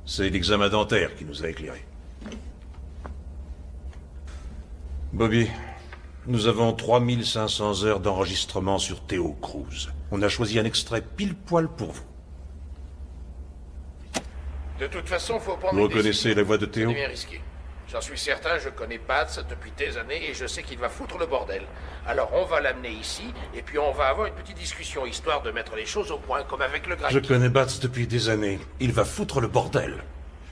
C'est l'examen dentaire qui nous a éclairés. Bobby, nous avons 3500 heures d'enregistrement sur Theo Cruz. On a choisi un extrait pile poil pour vous. De toute façon, faut prendre Vous une reconnaissez décision. la voix de Theo? C'est bien risqué. J'en suis certain, je connais Bats depuis des années et je sais qu'il va foutre le bordel. Alors on va l'amener ici et puis on va avoir une petite discussion histoire de mettre les choses au point comme avec le grec. Je connais Bats depuis des années. Il va foutre le bordel.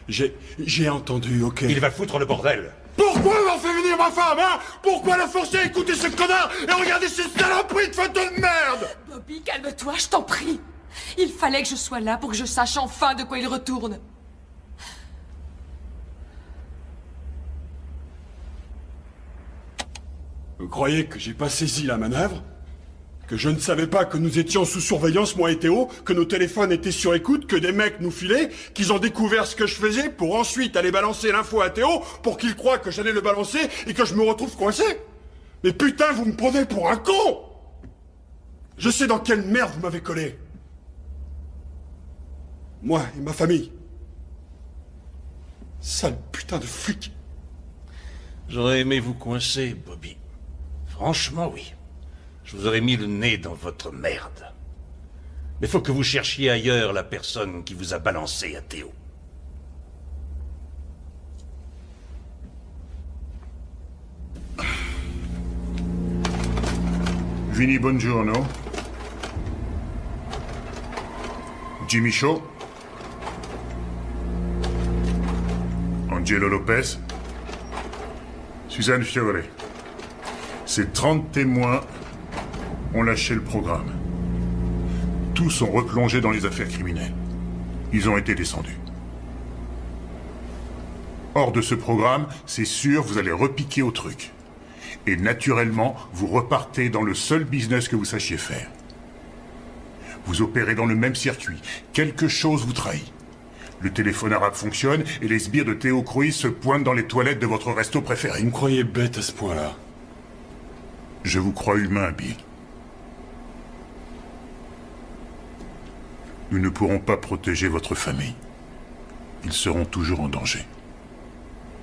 J'ai entendu, ok. Il va foutre le bordel. Pourquoi avoir fait venir ma femme, hein? Pourquoi la forcer à écouter ce connard et regarder ces saloperies de photos de merde? Bobby, calme-toi, je t'en prie. Il fallait que je sois là pour que je sache enfin de quoi il retourne. Vous croyez que j'ai pas saisi la manœuvre? Que je ne savais pas que nous étions sous surveillance, moi et Théo, que nos téléphones étaient sur écoute, que des mecs nous filaient, qu'ils ont découvert ce que je faisais pour ensuite aller balancer l'info à Théo pour qu'il croie que j'allais le balancer et que je me retrouve coincé? Mais putain, vous me prenez pour un con! Je sais dans quelle merde vous m'avez collé. Moi et ma famille. Sale putain de flic. J'aurais aimé vous coincer, Bobby. Franchement, oui. Je vous aurais mis le nez dans votre merde. Mais faut que vous cherchiez ailleurs la personne qui vous a balancé à Théo. Vinny Bongiorno. Jimmy Shaw. Angelo Lopez. Suzanne Fiore. Ces 30 témoins ont lâché le programme. Tous ont replongé dans les affaires criminelles. Ils ont été descendus. Hors de ce programme, c'est sûr, vous allez repiquer au truc. Et naturellement, vous repartez dans le seul business que vous sachiez faire. Vous opérez dans le même circuit. Quelque chose vous trahit. Le téléphone arabe fonctionne et les sbires de Theo Cruz se pointent dans les toilettes de votre resto préféré. Vous me croyez bête à ce point-là? Je vous crois humain, Bill. Nous ne pourrons pas protéger votre famille. Ils seront toujours en danger.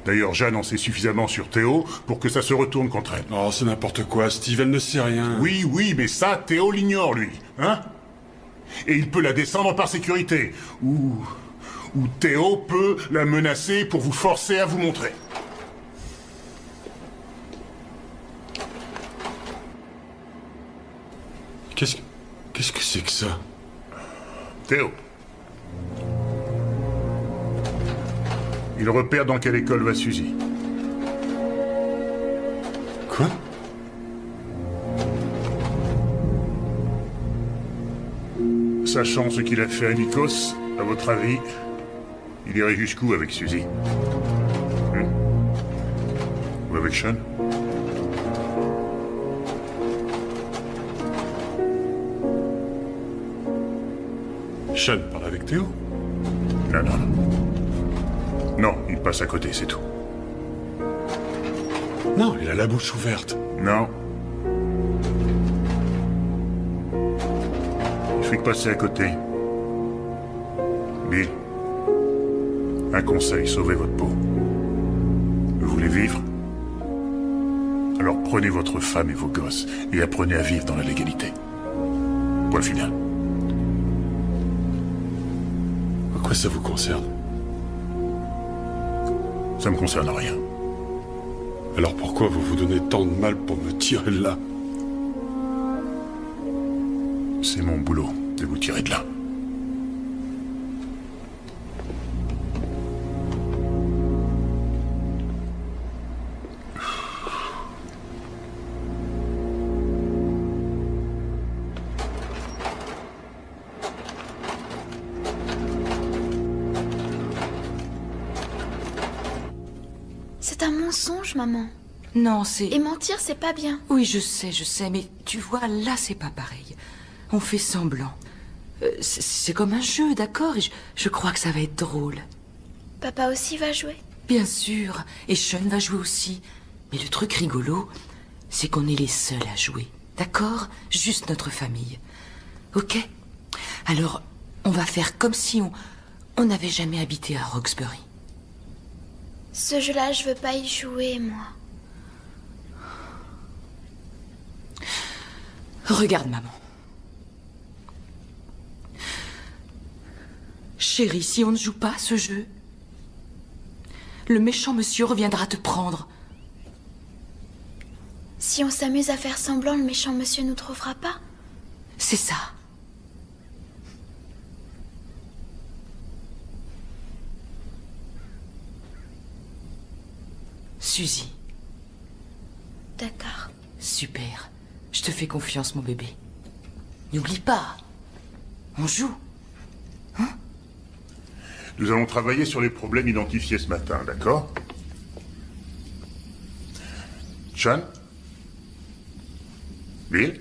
D'ailleurs, Jeanne en sait suffisamment sur Théo pour que ça se retourne contre elle. Oh, c'est n'importe quoi, Steve, elle ne sait rien. Oui, mais ça, Théo l'ignore, lui. Hein? Et il peut la descendre par sécurité. Ou Théo peut la menacer pour vous forcer à vous montrer. Qu'est-ce que c'est que ça? Théo. Il repère dans quelle école va Suzy. Quoi? Sachant ce qu'il a fait à Nikos, à votre avis, il irait jusqu'où avec Suzy? Ou avec Sean? Sean parle avec Théo? Non. Non, il Il passe à côté, c'est tout. Non, il a la bouche ouverte. Non. Il fait que passer à côté. Bill, un conseil, sauvez votre peau. Vous voulez vivre? Alors prenez votre femme et vos gosses et apprenez à vivre dans la légalité. Point final. À quoi ça vous concerne? Ça me concerne rien. Alors pourquoi vous vous donnez tant de mal pour me tirer de là? C'est mon boulot de vous tirer de là. C'est un mensonge, maman. Non, c'est... Et mentir, c'est pas bien. Oui, je sais, mais tu vois, là, c'est pas pareil. On fait semblant. C'est comme un jeu, d'accord? Et je crois que ça va être drôle. Papa aussi va jouer. Bien sûr, et Sean va jouer aussi. Mais le truc rigolo, c'est qu'on est les seuls à jouer, d'accord? Juste notre famille. Ok? Alors, on va faire comme si on n'avait jamais habité à Roxbury. Ce jeu-là, je veux pas y jouer, moi. Regarde, maman. Chérie, si on ne joue pas à ce jeu, le méchant monsieur reviendra te prendre. Si on s'amuse à faire semblant, le méchant monsieur nous trouvera pas. C'est ça. Suzy. D'accord. Super. Je te fais confiance, mon bébé. N'oublie pas. On joue. Nous allons travailler sur les problèmes identifiés ce matin, d'accord? Sean? Bill?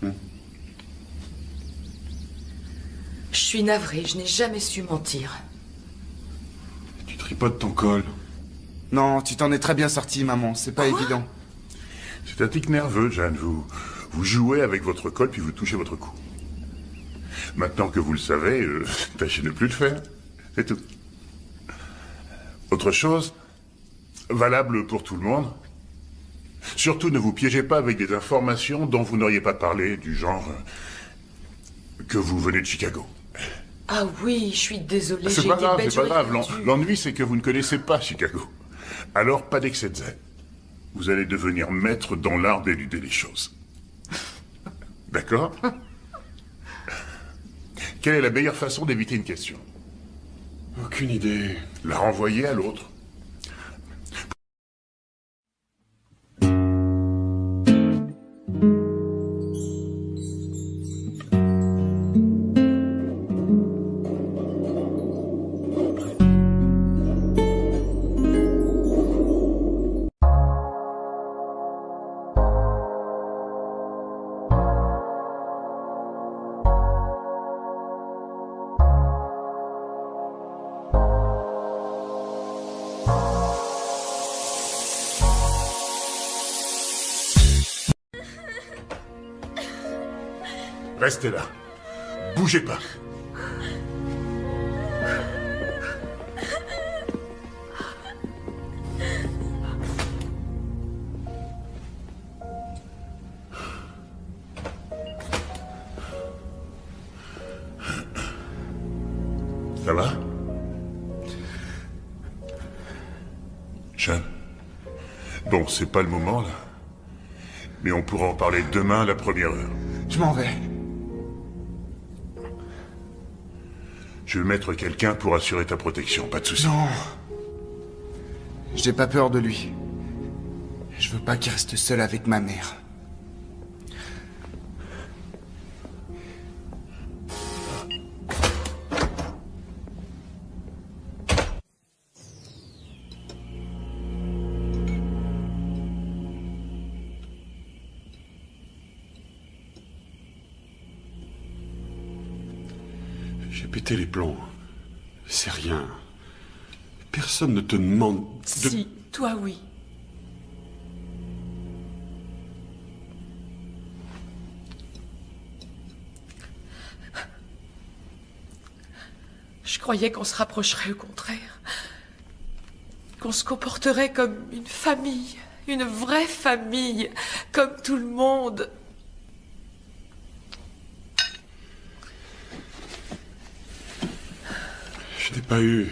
Je suis navrée, je n'ai jamais su mentir. Tu tripotes ton col. Non, tu t'en es très bien sorti, maman. C'est pas évident. C'est un tic nerveux, Jeanne. Vous jouez avec votre col puis vous touchez votre cou. Maintenant que vous le savez, tâchez de ne plus le faire. C'est tout. Autre chose, valable pour tout le monde. Surtout ne vous piégez pas avec des informations dont vous n'auriez pas parlé, du genre que vous venez de Chicago. Ah oui, je suis désolée. C'est j'ai pas été grave, bête, c'est pas j'aurais grave. pas dû. L'ennui, c'est que vous ne connaissez pas Chicago. Alors, pas d'excès de zèle. Vous allez devenir maître dans l'art d'éluder les choses. D'accord? Quelle est la meilleure façon d'éviter une question? Aucune idée. La renvoyer à l'autre. Restez là. Bougez pas. Ça va? Sean? Bon, c'est pas le moment, là. Mais on pourra en parler demain à la première heure. Je m'en vais. Je vais mettre quelqu'un pour assurer ta protection, pas de souci. Non. J'ai pas peur de lui. Je veux pas qu'il reste seul avec ma mère. J'ai pété les plombs. C'est rien. Personne ne te demande de... Si, toi oui. Je croyais qu'on se rapprocherait au contraire. Qu'on se comporterait comme une famille, une vraie famille, comme tout le monde. Je n'ai pas eu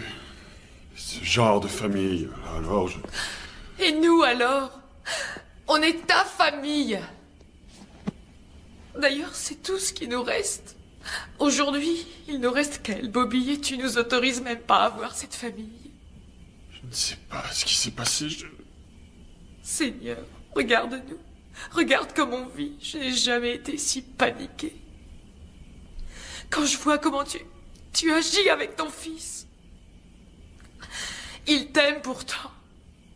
ce genre de famille, alors je... Et nous alors? On est ta famille. D'ailleurs, c'est tout ce qui nous reste. Aujourd'hui, il nous reste qu'elle, Bobby, et tu nous autorises même pas à voir cette famille. Je ne sais pas ce qui s'est passé, Seigneur, regarde-nous. Regarde comme on vit. Je n'ai jamais été si paniquée. Quand je vois comment tu agis avec ton fils. Il t'aime pourtant.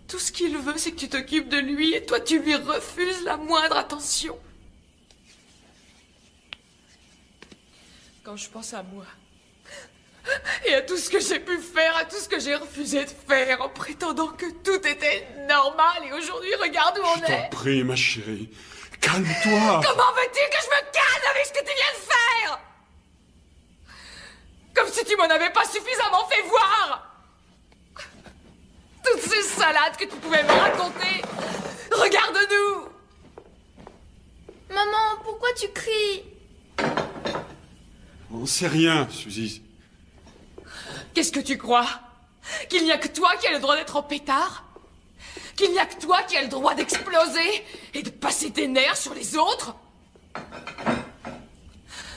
Tout ce qu'il veut, c'est que tu t'occupes de lui et toi, tu lui refuses la moindre attention. Quand je pense à moi, et à tout ce que j'ai pu faire, à tout ce que j'ai refusé de faire, en prétendant que tout était normal, et aujourd'hui, regarde où on Je t'en est. prie, ma chérie. Calme-toi. Comment veux-tu que je me calme avec ce que tu viens de faire? Comme si tu m'en avais pas suffisamment fait voir. Toutes ces salades que tu pouvais me raconter. Regarde-nous. Maman, pourquoi tu cries? On sait rien, Suzy. Qu'est-ce que tu crois? Qu'il n'y a que toi qui as le droit d'être en pétard? Qu'il n'y a que toi qui as le droit d'exploser et de passer tes nerfs sur les autres?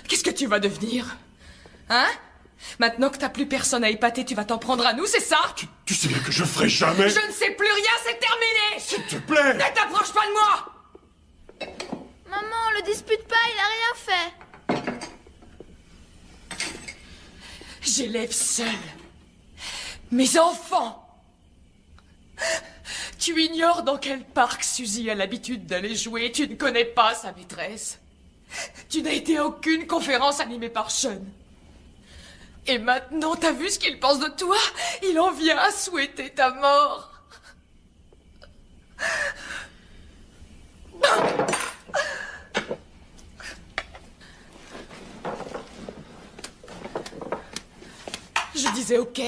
Qu'est-ce que tu vas devenir? Hein? Maintenant que t'as plus personne à épater, tu vas t'en prendre à nous, c'est ça? Tu sais bien que je ferai jamais... Je ne sais plus rien, c'est terminé! S'il te plaît! Ne t'approche pas de moi! Maman, le dispute pas, il a rien fait. J'élève seule mes enfants. Tu ignores dans quel parc Suzy a l'habitude d'aller jouer. Tu ne connais pas sa maîtresse. Tu n'as été à aucune conférence animée par Sean. Et maintenant, t'as vu ce qu'il pense de toi? Il en vient à souhaiter ta mort. Je disais ok.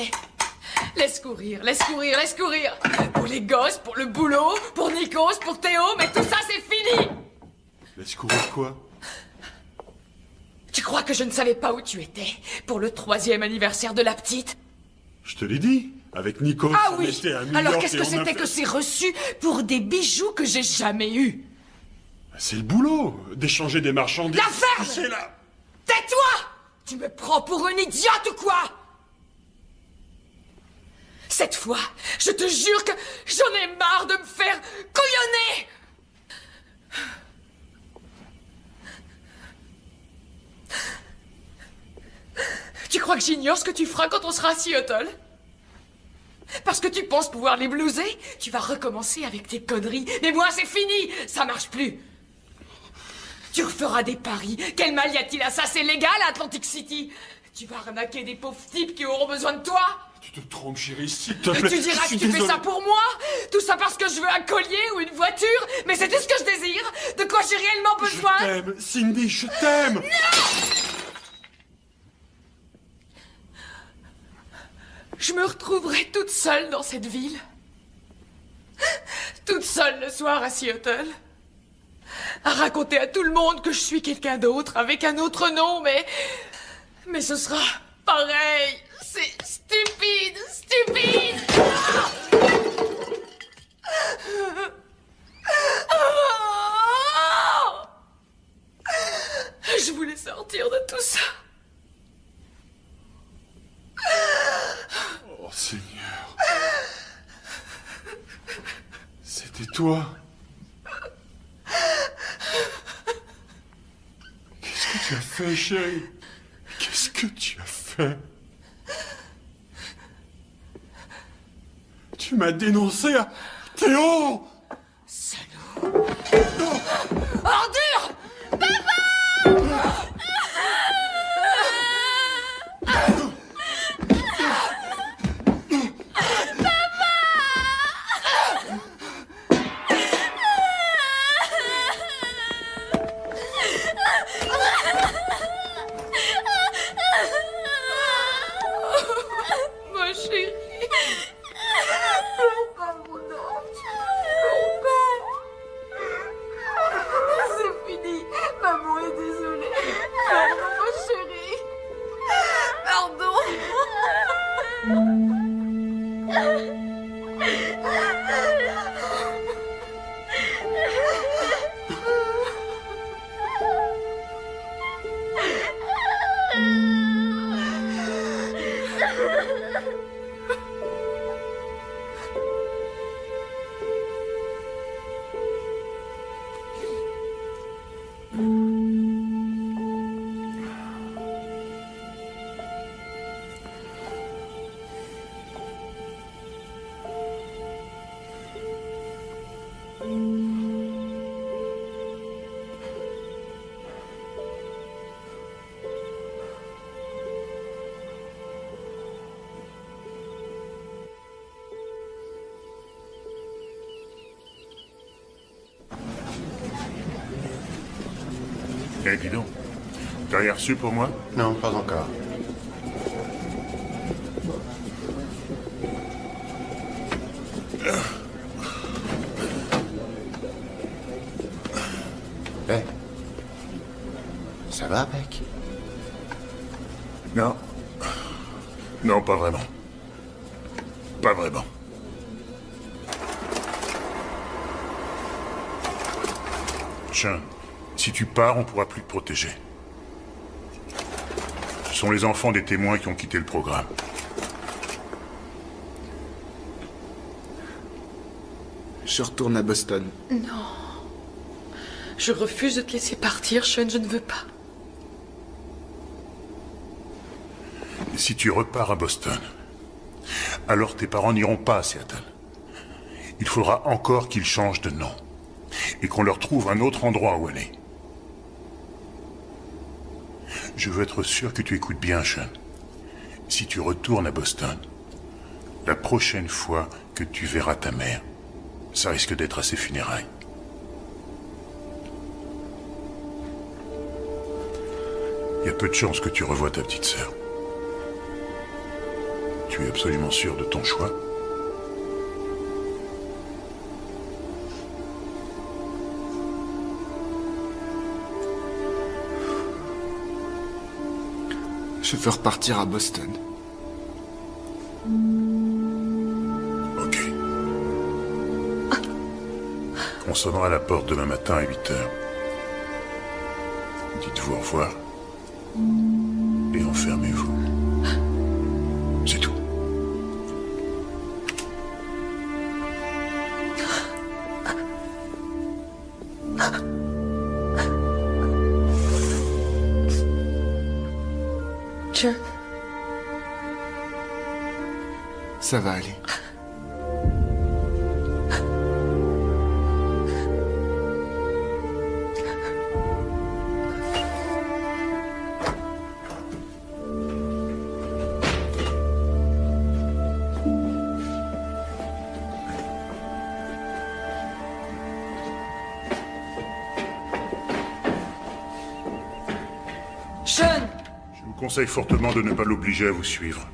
Laisse courir, laisse courir, laisse courir. Pour les gosses, pour le boulot, pour Nikos, pour Théo, mais tout ça c'est fini. Laisse courir quoi? Tu crois que je ne savais pas où tu étais pour le 3e anniversaire de la petite? Je te l'ai dit. Avec Nikos, Ah on oui. était à New Alors York qu'est-ce et que on a c'était fait- que ces reçus pour des bijoux que j'ai jamais eus? C'est le boulot, d'échanger des marchandises. La ferme! C'est là. Tais-toi! Tu me prends pour une idiote ou quoi? Cette fois, je te jure que j'en ai marre de me faire couillonner! Tu crois que j'ignore ce que tu feras quand on sera à Seattle? Parce que tu penses pouvoir les blouser? Tu vas recommencer avec tes conneries. Mais moi, c'est fini! Ça marche plus! Tu referas des paris. Quel mal y a-t-il à ça? C'est légal à Atlantic City. Tu vas arnaquer des pauvres types qui auront besoin de toi. Tu te trompes, chérie, s'il te Et plaît. tu diras Je que suis tu fais désolé. ça pour moi? Tout ça parce que je veux un collier ou une voiture? Mais c'est tout ce que je désire. De quoi j'ai réellement besoin? Je t'aime, Cindy, je t'aime. Je me retrouverai toute seule dans cette ville. Toute seule le soir à Seattle. À raconter à tout le monde que je suis quelqu'un d'autre, avec un autre nom, mais ce sera pareil. C'est stupide, stupide. Je voulais sortir de tout ça. Oh Seigneur. C'était toi. Qu'est-ce que tu as fait, chérie? Qu'est-ce que tu as fait? Tu m'as dénoncé à Théo! Salaud! Ordure! Eh, dis donc. T'as rien reçu pour moi? Non, pas encore. Eh. Ça va, Beck? Non. Non, pas vraiment. Pas vraiment. Sean, si tu pars, on pourra plus te protéger. Ce sont les enfants des témoins qui ont quitté le programme. Je retourne à Boston. Non. Je refuse de te laisser partir, Sean, je ne veux pas. Si tu repars à Boston, alors tes parents n'iront pas à Seattle. Il faudra encore qu'ils changent de nom. Et qu'on leur trouve un autre endroit où aller. Je veux être sûr que tu écoutes bien, Sean. Si tu retournes à Boston, la prochaine fois que tu verras ta mère, ça risque d'être à ses funérailles. Il y a peu de chances que tu revoies ta petite sœur. Tu es absolument sûr de ton choix? Je veux repartir à Boston. Ok. On sonnera à la porte demain matin à 8 heures. Dites-vous au revoir. Et enfermez-vous. C'est tout. Sean. Ça va aller. Sean! Je vous conseille fortement de ne pas l'obliger à vous suivre.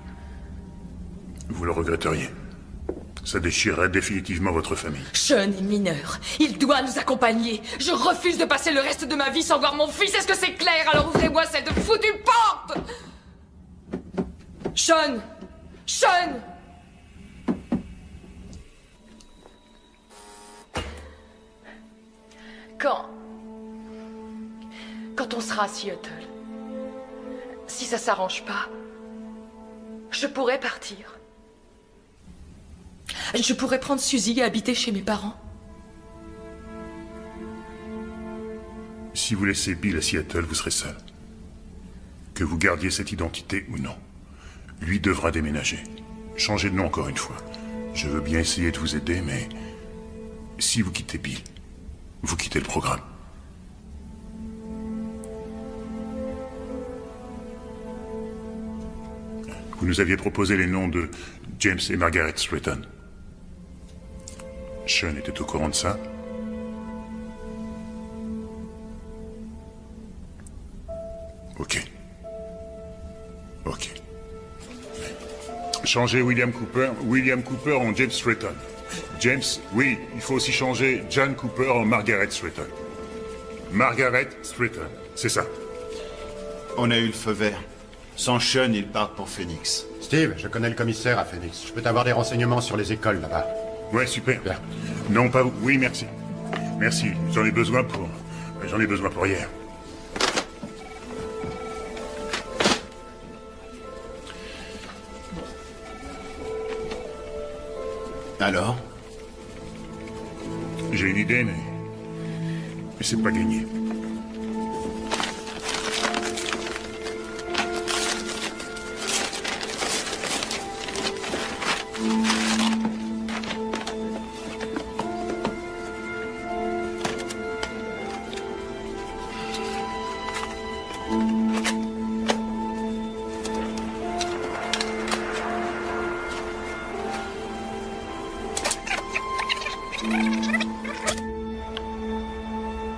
Vous le regretteriez. Ça déchirerait définitivement votre famille. Sean est mineur. Il doit nous accompagner. Je refuse de passer le reste de ma vie sans voir mon fils. Est-ce que c'est clair? Alors ouvrez-moi cette foutue porte! Sean! Sean! Quand on sera à Seattle, si ça s'arrange pas, je pourrais partir. Je pourrais prendre Suzy et habiter chez mes parents. Si vous laissez Bill à Seattle, vous serez seul. Que vous gardiez cette identité ou non. Lui devra déménager. Changer de nom encore une fois. Je veux bien essayer de vous aider, mais... si vous quittez Bill, vous quittez le programme. Vous nous aviez proposé les noms de James et Margaret Stratton. Sean était au courant de ça? Ok. Ok. Changer William Cooper en James Stratton. James, oui, il faut aussi changer John Cooper en Margaret Stratton. Margaret Stratton, c'est ça. On a eu le feu vert. Sans Sean, il part pour Phoenix. Steve, je connais le commissaire à Phoenix. Je peux t'avoir des renseignements sur les écoles là-bas. Ouais, super. Bien. Non, pas vous. Oui, merci. Merci. J'en ai besoin pour hier. Alors? J'ai une idée, mais c'est pas gagné.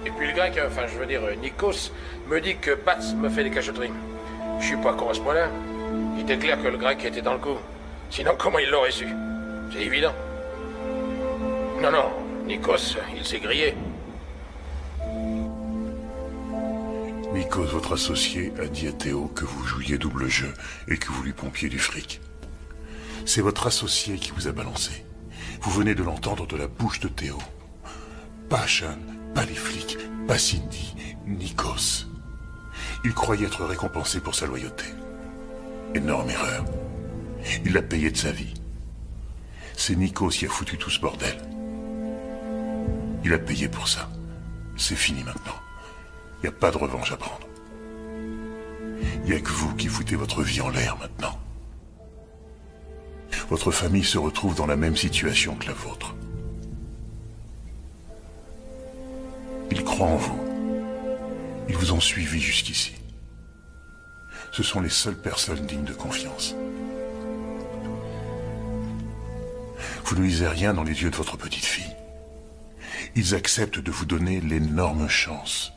Et puis le grec, enfin je veux dire Nikos, me dit que Bats me fait des cachotteries. Je suis pas con à ce point-là. Il était clair que le grec était dans le coup. Sinon, comment il l'aurait su? C'est évident. Non, non, Nikos, il s'est grillé. Nikos, votre associé, a dit à Théo que vous jouiez double jeu et que vous lui pompiez du fric. C'est votre associé qui vous a balancé. Vous venez de l'entendre de la bouche de Théo. Pas Sean, pas les flics, pas Cindy, Nikos. Il croyait être récompensé pour sa loyauté. Énorme erreur. Il l'a payé de sa vie. C'est Nikos qui a foutu tout ce bordel. Il a payé pour ça. C'est fini maintenant. Il n'y a pas de revanche à prendre. Il n'y a que vous qui foutez votre vie en l'air maintenant. Votre famille se retrouve dans la même situation que la vôtre. Ils croient en vous. Ils vous ont suivi jusqu'ici. Ce sont les seules personnes dignes de confiance. Vous ne lisez rien dans les yeux de votre petite fille. Ils acceptent de vous donner l'énorme chance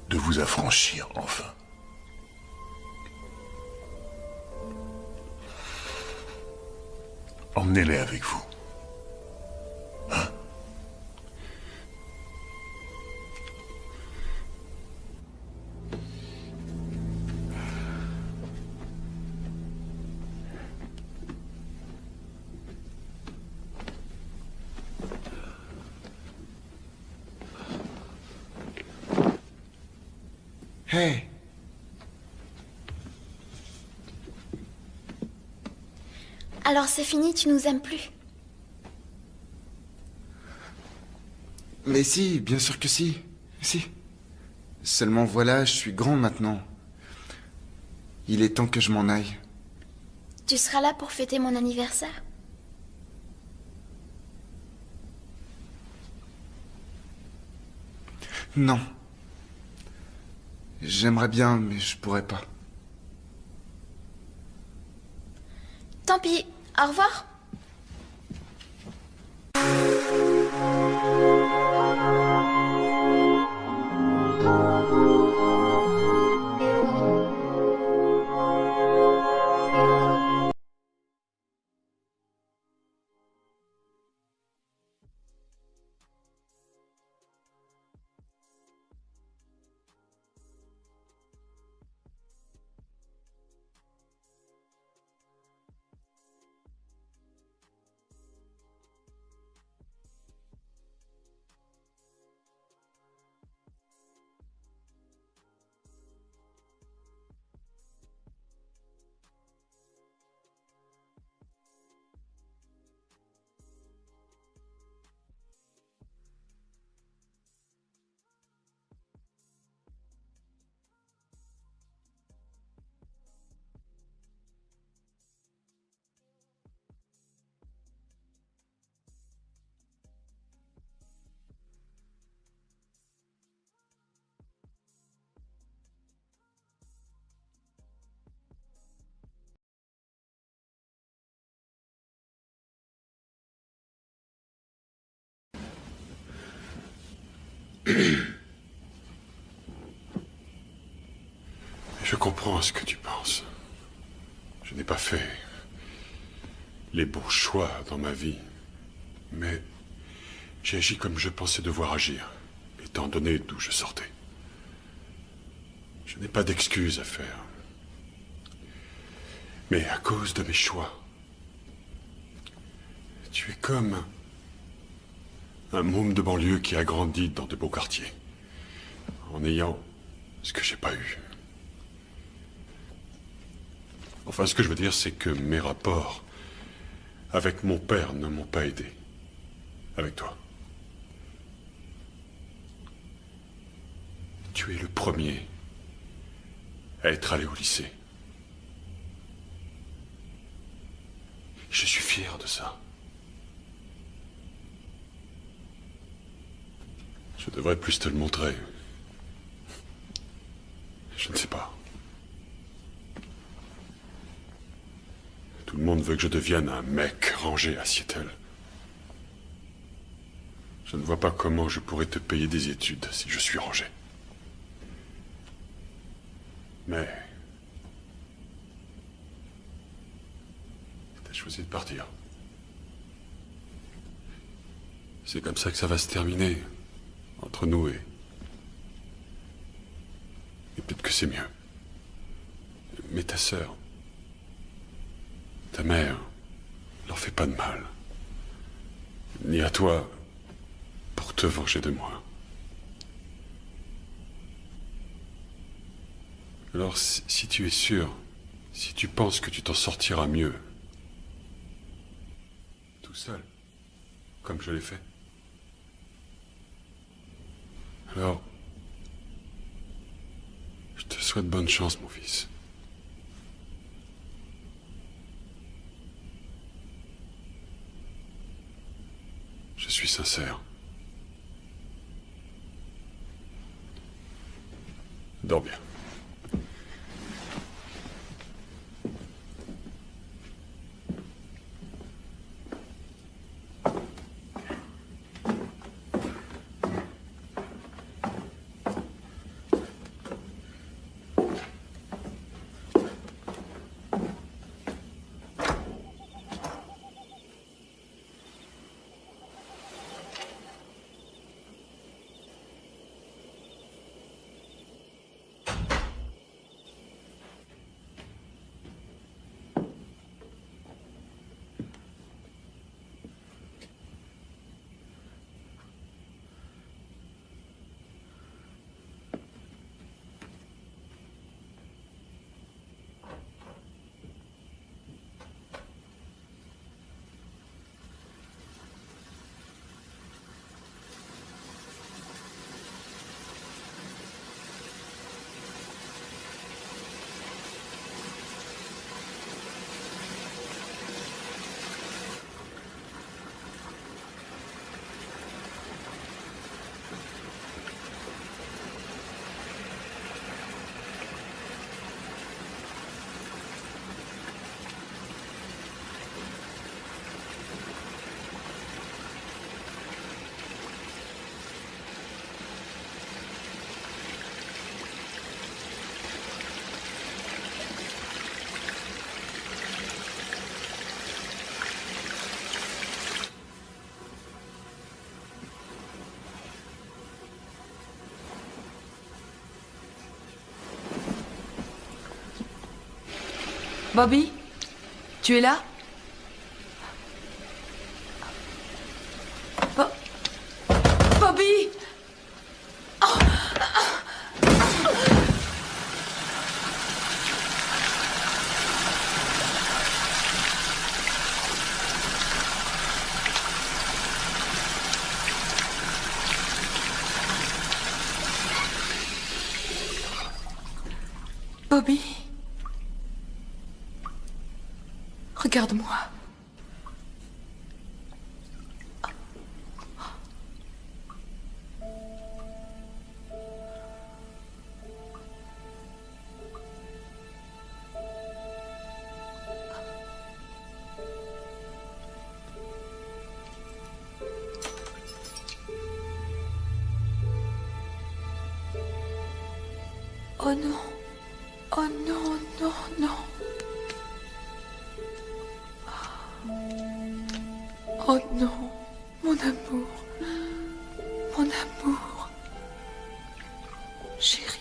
de vous affranchir enfin. Emmenez-les avec vous. Hein? Hey. Alors c'est fini, tu nous aimes plus? Mais si, bien sûr que si. Si. Seulement voilà, je suis grand maintenant. Il est temps que je m'en aille. Tu seras là pour fêter mon anniversaire? Non. J'aimerais bien, mais je pourrais pas. Tant pis, au revoir. Je comprends ce que tu penses. Je n'ai pas fait les bons choix dans ma vie, mais j'ai agi comme je pensais devoir agir, étant donné d'où je sortais. Je n'ai pas d'excuses à faire. Mais à cause de mes choix, tu es comme un môme de banlieue qui a grandi dans de beaux quartiers, en ayant ce que j'ai pas eu. Enfin, ce que je veux dire, c'est que mes rapports avec mon père ne m'ont pas aidé. Avec toi. Tu es le premier à être allé au lycée. Je suis fier de ça. Je devrais plus te le montrer. Je ne sais pas. Tout le monde veut que je devienne un mec rangé à Seattle. Je ne vois pas comment je pourrais te payer des études si je suis rangé. Mais... t'as choisi de partir. C'est comme ça que ça va se terminer. Entre nous et... peut-être que c'est mieux. Mais ta sœur... ta mère... leur fait pas de mal. Ni à toi... pour te venger de moi. Alors, si tu es sûr, si tu penses que tu t'en sortiras mieux, tout seul, comme je l'ai fait, alors, je te souhaite bonne chance, mon fils. Je suis sincère. Dors bien. Bobby? Tu es là? Bobby! Bobby? Regarde-moi. Oh non. Oh non, non, non. Oh non, mon amour. Mon amour. Chérie.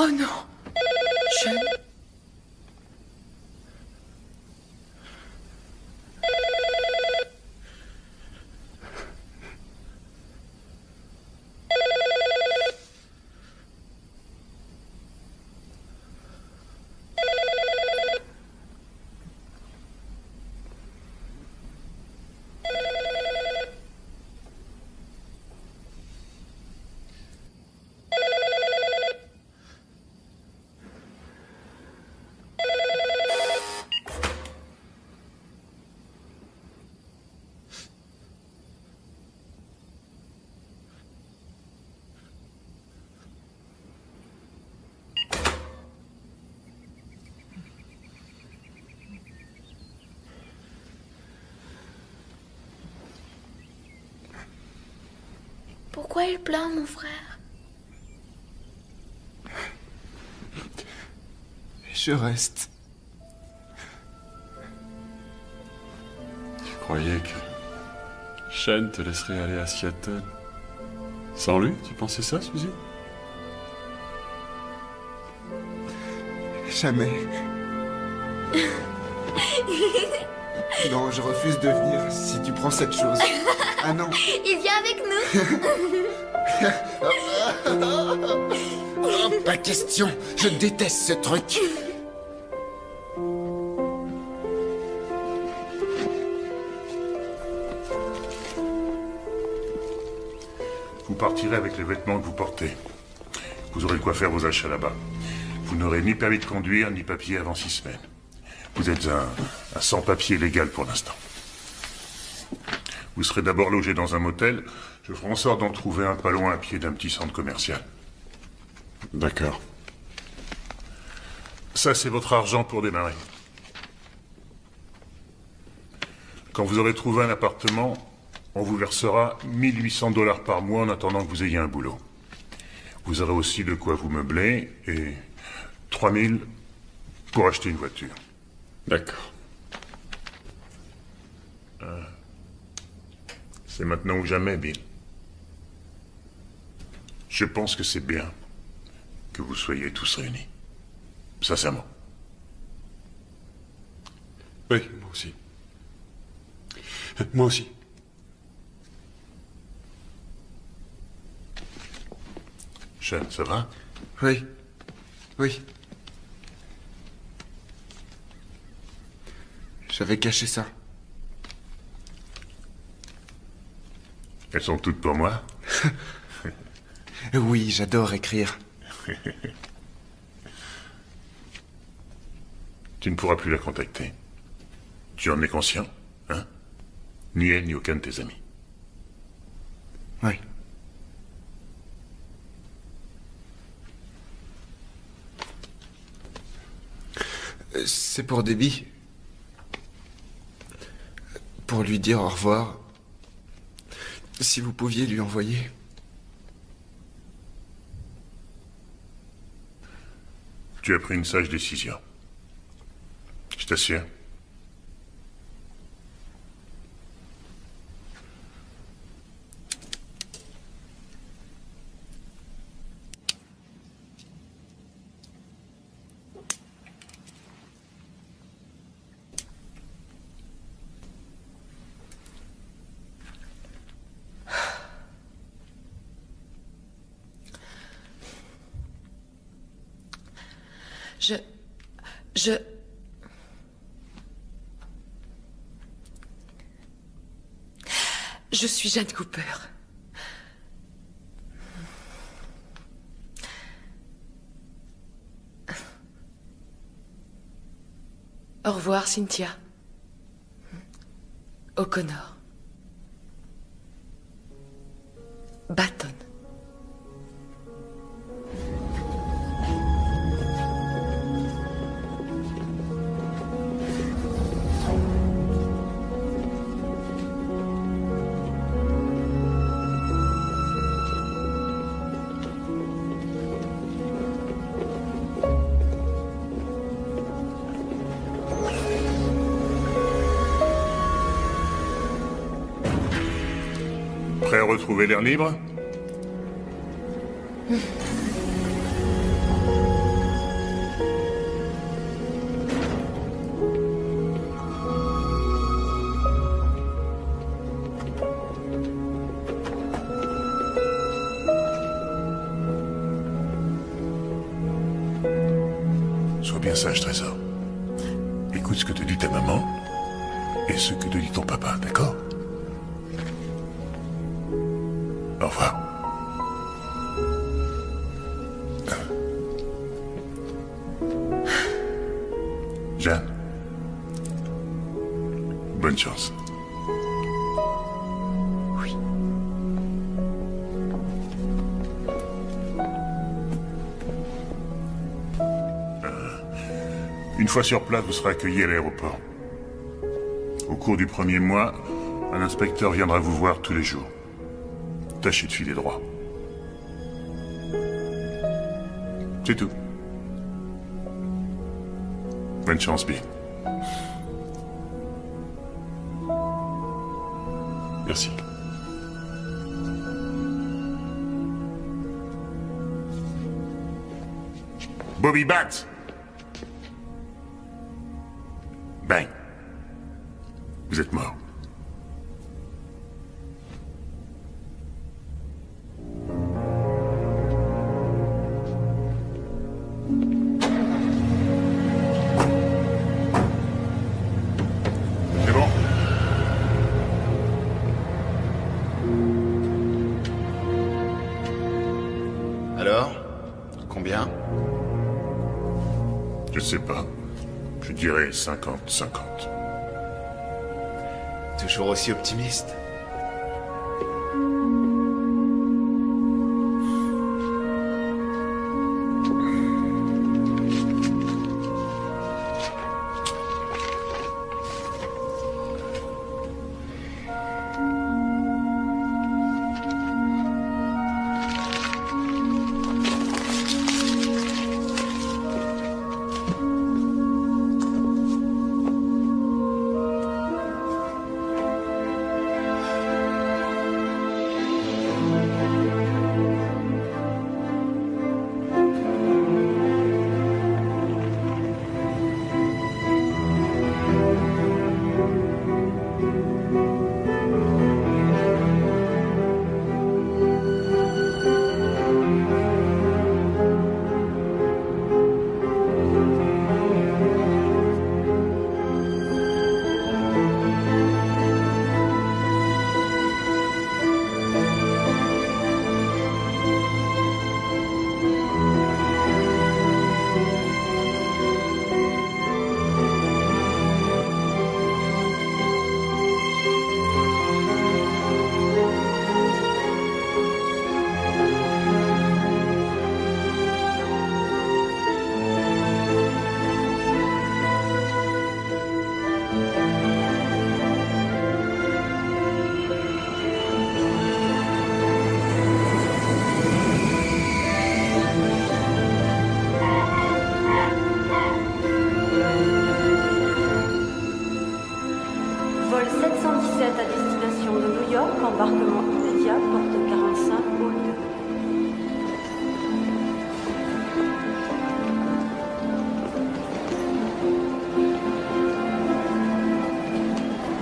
Oh non. Je... Pourquoi il pleure, mon frère? Je reste. Tu croyais que Shane te laisserait aller à Seattle sans lui? Tu pensais ça, Suzy? Jamais. Non, je refuse de venir si tu prends cette chose. Ah non. Il vient avec nous. Oh, pas question. Je déteste ce truc. Vous partirez avec les vêtements que vous portez. Vous aurez de quoi faire vos achats là-bas. Vous n'aurez ni permis de conduire, ni papier avant 6 semaines. Vous êtes un sans-papier légal pour l'instant. Vous serez d'abord logé dans un motel. Je ferai en sorte d'en trouver un pas loin à pied d'un petit centre commercial. D'accord. Ça, c'est votre argent pour démarrer. Quand vous aurez trouvé un appartement, on vous versera 1800 $ par mois en attendant que vous ayez un boulot. Vous aurez aussi de quoi vous meubler et 3000 pour acheter une voiture. D'accord. C'est maintenant ou jamais, Bill. Je pense que c'est bien que vous soyez tous réunis. Sincèrement. Oui, moi aussi. Moi aussi. Shane, ça va? Oui. Oui. J'avais caché ça. Elles sont toutes pour moi? Oui, j'adore écrire. Tu ne pourras plus la contacter. Tu en es conscient, hein? Ni elle, ni aucun de tes amis. Oui. C'est pour Debbie. Pour lui dire au revoir. Si vous pouviez lui envoyer. Tu as pris une sage décision. Je t'assure. Je suis Jane Cooper. Au revoir, Cynthia. O'Connor. Baton. Prêt à retrouver l'air libre? Sois bien sage, Trésor. Écoute ce que te dit ta maman et ce que te dit ton papa, d'accord? Au revoir. Jeanne. Bonne chance. Oui. Une fois sur place, vous serez accueillis à l'aéroport. Au cours du premier mois, un inspecteur viendra vous voir tous les jours. Tâchez de filer droit. C'est tout. Bonne chance, Bill. Merci. Bobby Batts. Bang. Vous êtes mort. C'est bon. Alors? Combien? Je sais pas. Je dirais 50-50. Toujours aussi optimiste. Vol 717 à destination de New York, embarquement immédiat, porte 45, hall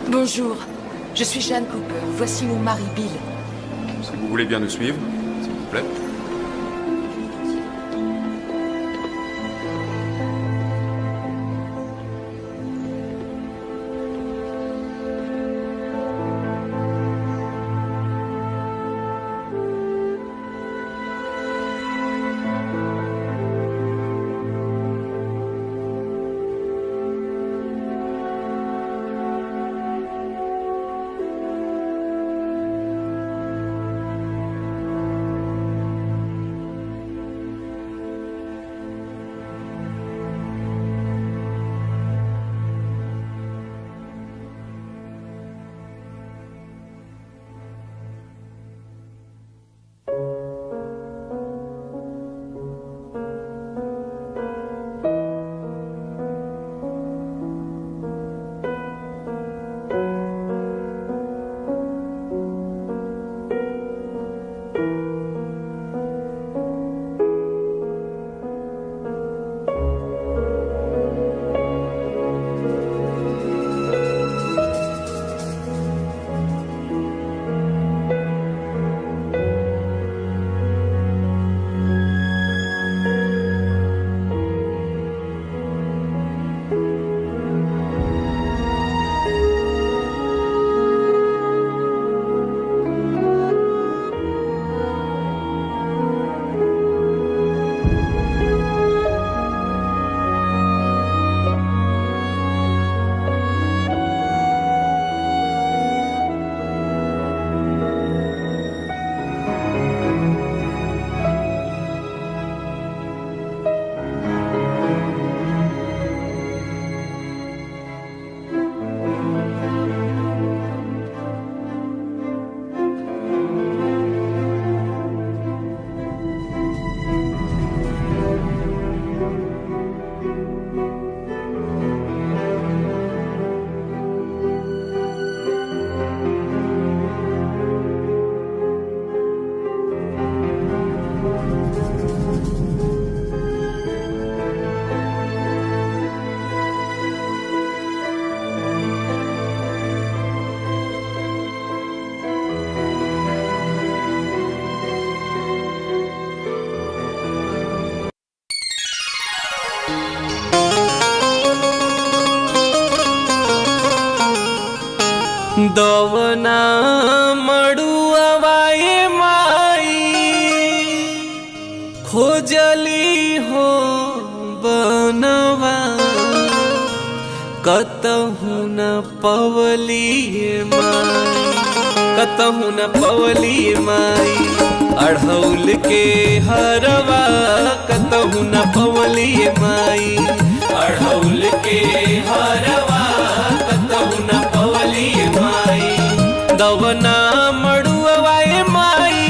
2. Bonjour, je suis Jeanne Cooper. Voici mon mari Bill. Si vous voulez bien nous suivre, s'il vous plaît. कतहु न पवलिए माई, कतहु न पवलिए माई, अढ़ौल के हरवा कतहु न पवलिए माई, अढ़ौल के हरवा कतहु न पवलिए माई। दवना मड़ुआए माई,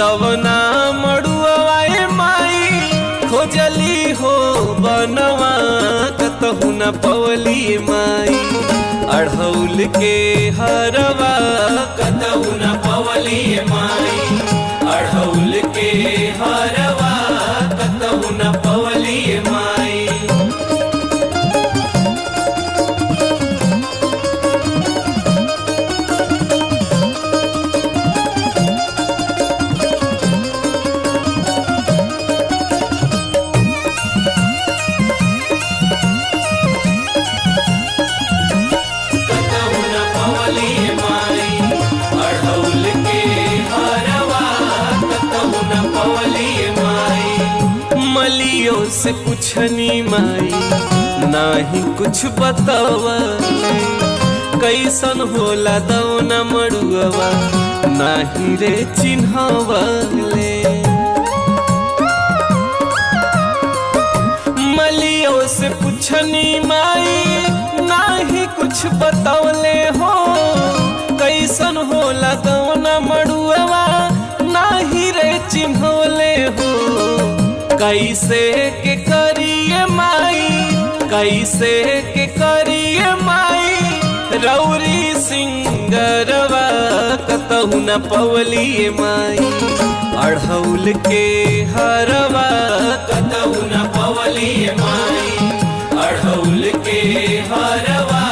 दवना मड़ुआए माई, खोजली हो बनवा कतहु न पवलिए माई, अढ़ौल के हरवा कतहु न पवलिए माई, अढ़ौल के हरवा कतहु न पवलिए माई। मलियों से पुछनी माई, नाही कुछ बतावले, कैसन होला दौना मड़ुआ नाही रे चिन्हवले। मलियों से पुछनी माई, नाही कुछ बतौले हो, कैसन होला दौना मड़ुआ नाही रे चिन्हवले हो। कैसे के करिए माई, कैसे के करिए माई, रौरी सिंगरवा कतहु न पवलिए माई, अढ़ौल के हरवा कतहु न पवलिए माई, अढ़ौल के हरवा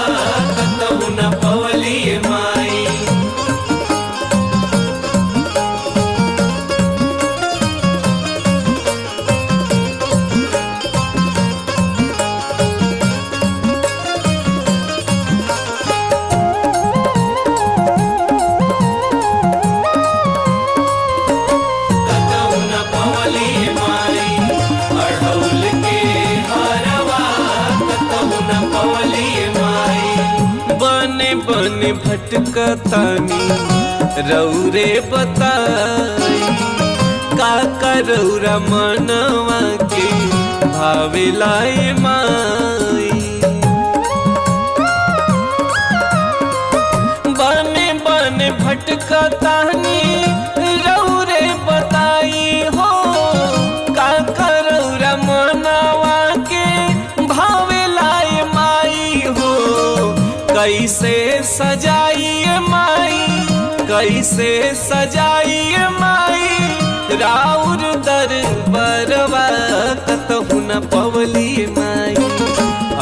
कतहु न पवलिए माई। बने भटकतानी रौरे बताई, का करौरा मनवा के भावेलाए माई। बने बने भटकतानी रौरे बताई हो, का करौरा मनवा के भावेलाए माई हो। कैसे सजाइए माई, कैसे सजाइए माई, राउर दरबारवा कतहु न पवलिए माई,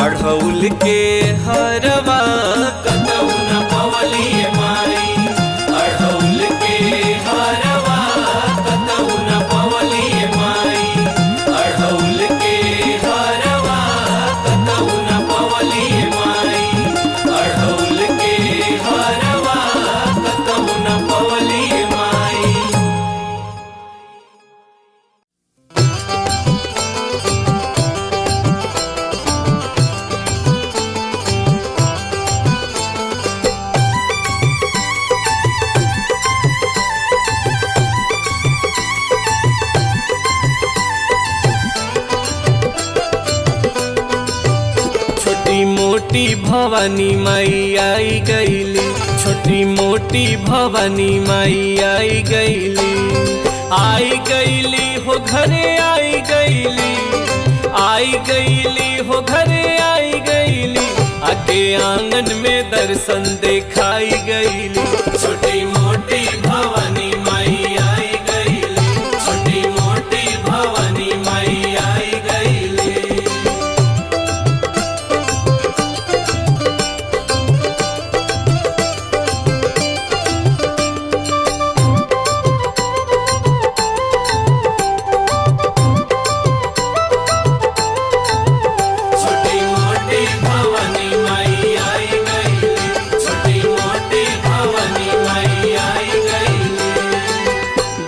अढ़ौल के हरवा कतहु न पवलिए माई, अढ़ौल के हरवा कतहु न पवलिए माई, अढ़ौल के हरवा कतहु न पवलिए माई, अढ़ौल के हरवा कतहु न पवलिए माई। छोटी मोटी भवानी माई आई गईली, छोटी मोटी भवानी माई आई गईली, आई गईली हो घरे आई गईली, आई गईली हो घरे आई गईली, आके आंगन में दर्शन दिखाई गईली। छोटी मोटी भवानी माई आई गईली, छोटी मोटी भवानी माई आई गईली।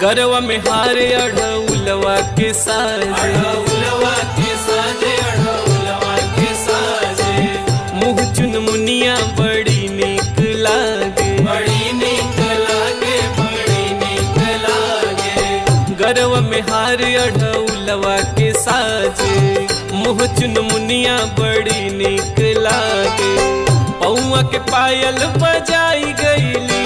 गरवा में हारे अढ़ौलवा के साजे, अढ़ौलवा के साजे, अढ़ौलवा के साजे, मुँह साजे मुँह चुनमुनिया बड़ी निक लागे पौआ के पायल बजाई गईली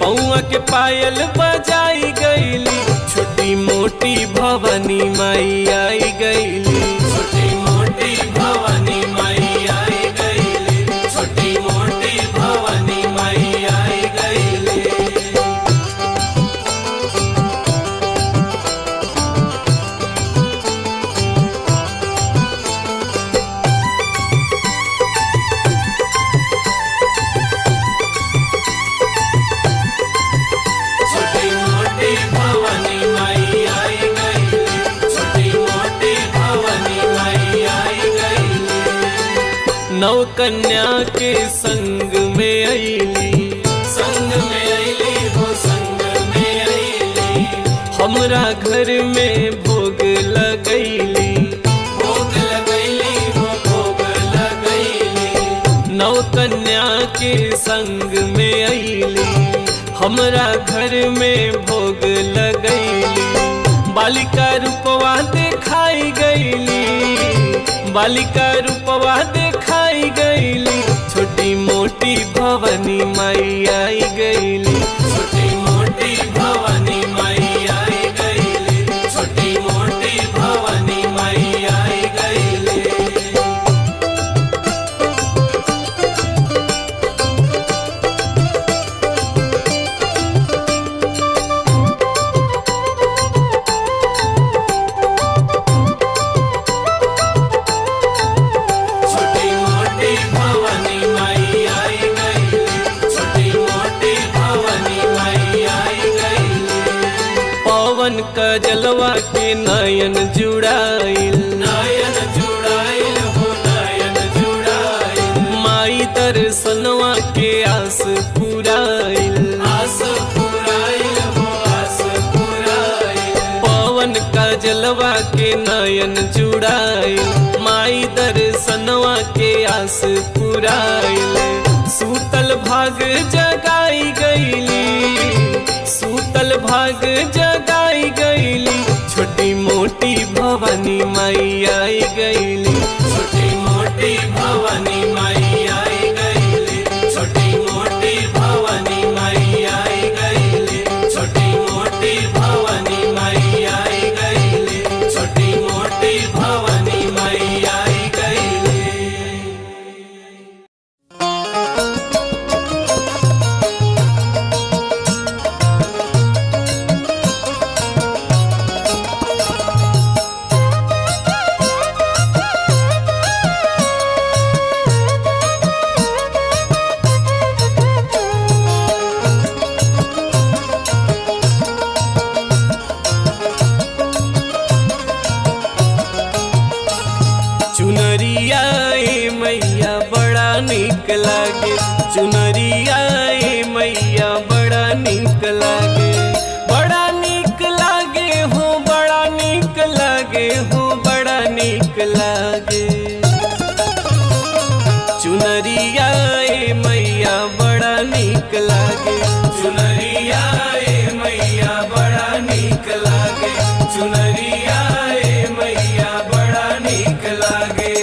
पौआ के पायल बजाई गईली छोटी मोटी भवानी माई आई गईली छोटी मोटी भवानी माई आई गईली छोटी मोटी भवानी माई आई गईली छोटी मोटी भवानी माई आई गईली छोटी मोटी भवानी माई आई गईली नौ कन्या के संग में अईली हो संग में अईली हमरा घर में भोग लगैली हो भोग लगैली नौ कन्या के संग में अईली हमरा घर में भोग लगैली बालिका रूपवा देखाई गईली बालिका रूपवा देखाई गईली छोटी मोटी भवानी माई आई गईली छोटी मोटी भवानी माई आई गईली छोटी मोटी भवानी माई आई गईली छोटी मोटी भवानी माई आई गईली छोटी मोटी भवानी माई आई गईली पवन का जलवा के नयन जुड़ाइल हो नयन जुड़ाइल माई दर्शनवा के आस पुराइल हो आस पुराइल पवन का जलवा के नयन जुड़ाइल माई दर्शनवा के आस पुराइल सूतल भाग जगाई गईली सूतल भाग जगाई गईली छोटी मोटी भवानी माई आई गईली छोटी मोटी भवानी माई आई गईली छोटी मोटी भवानी माई आई गईली छोटी मोटी भवानी माई आई गईली छोटी मोटी भवानी माई आई गईली चुनरिया ए मैया बड़ा निक लागे चुनरिया ए मैया बड़ा निक लागे बड़ा निक लागे हो बड़ा निक लागे हो बड़ा निक लागे चुनरिया ए मैया बड़ा निक लागे चुनरिया ए मैया बड़ा निक लागे चुनरिया ए मैया बड़ा निक लागे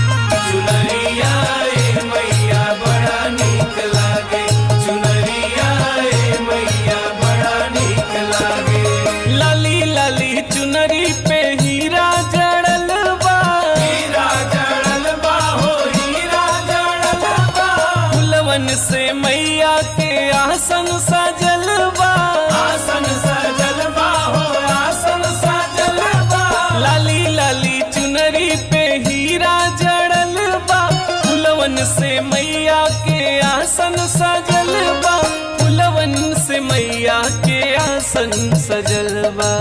चुनरिया ए मैया बड़ा निक लागे चुनरिया ए मैया बड़ा निक लागे लाली लाली चुनरी पे हीरा जड़ल बा हो हीरा जड़ल बा फुलवन से मैया के आसन सजल बा हो आसन सजल बा लाली लाली चुनरी पे हीरा जड़ल बा फुलवन से मैया के आसन सजल बा फुलवन से मैया के आसन सजल बा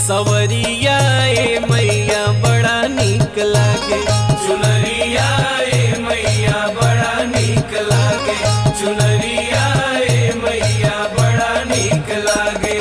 सवरिया ए मैया बड़ा निक लागे चुनरिया ए मैया बड़ा निक लागे चुनरिया ए मैया बड़ा निक लागे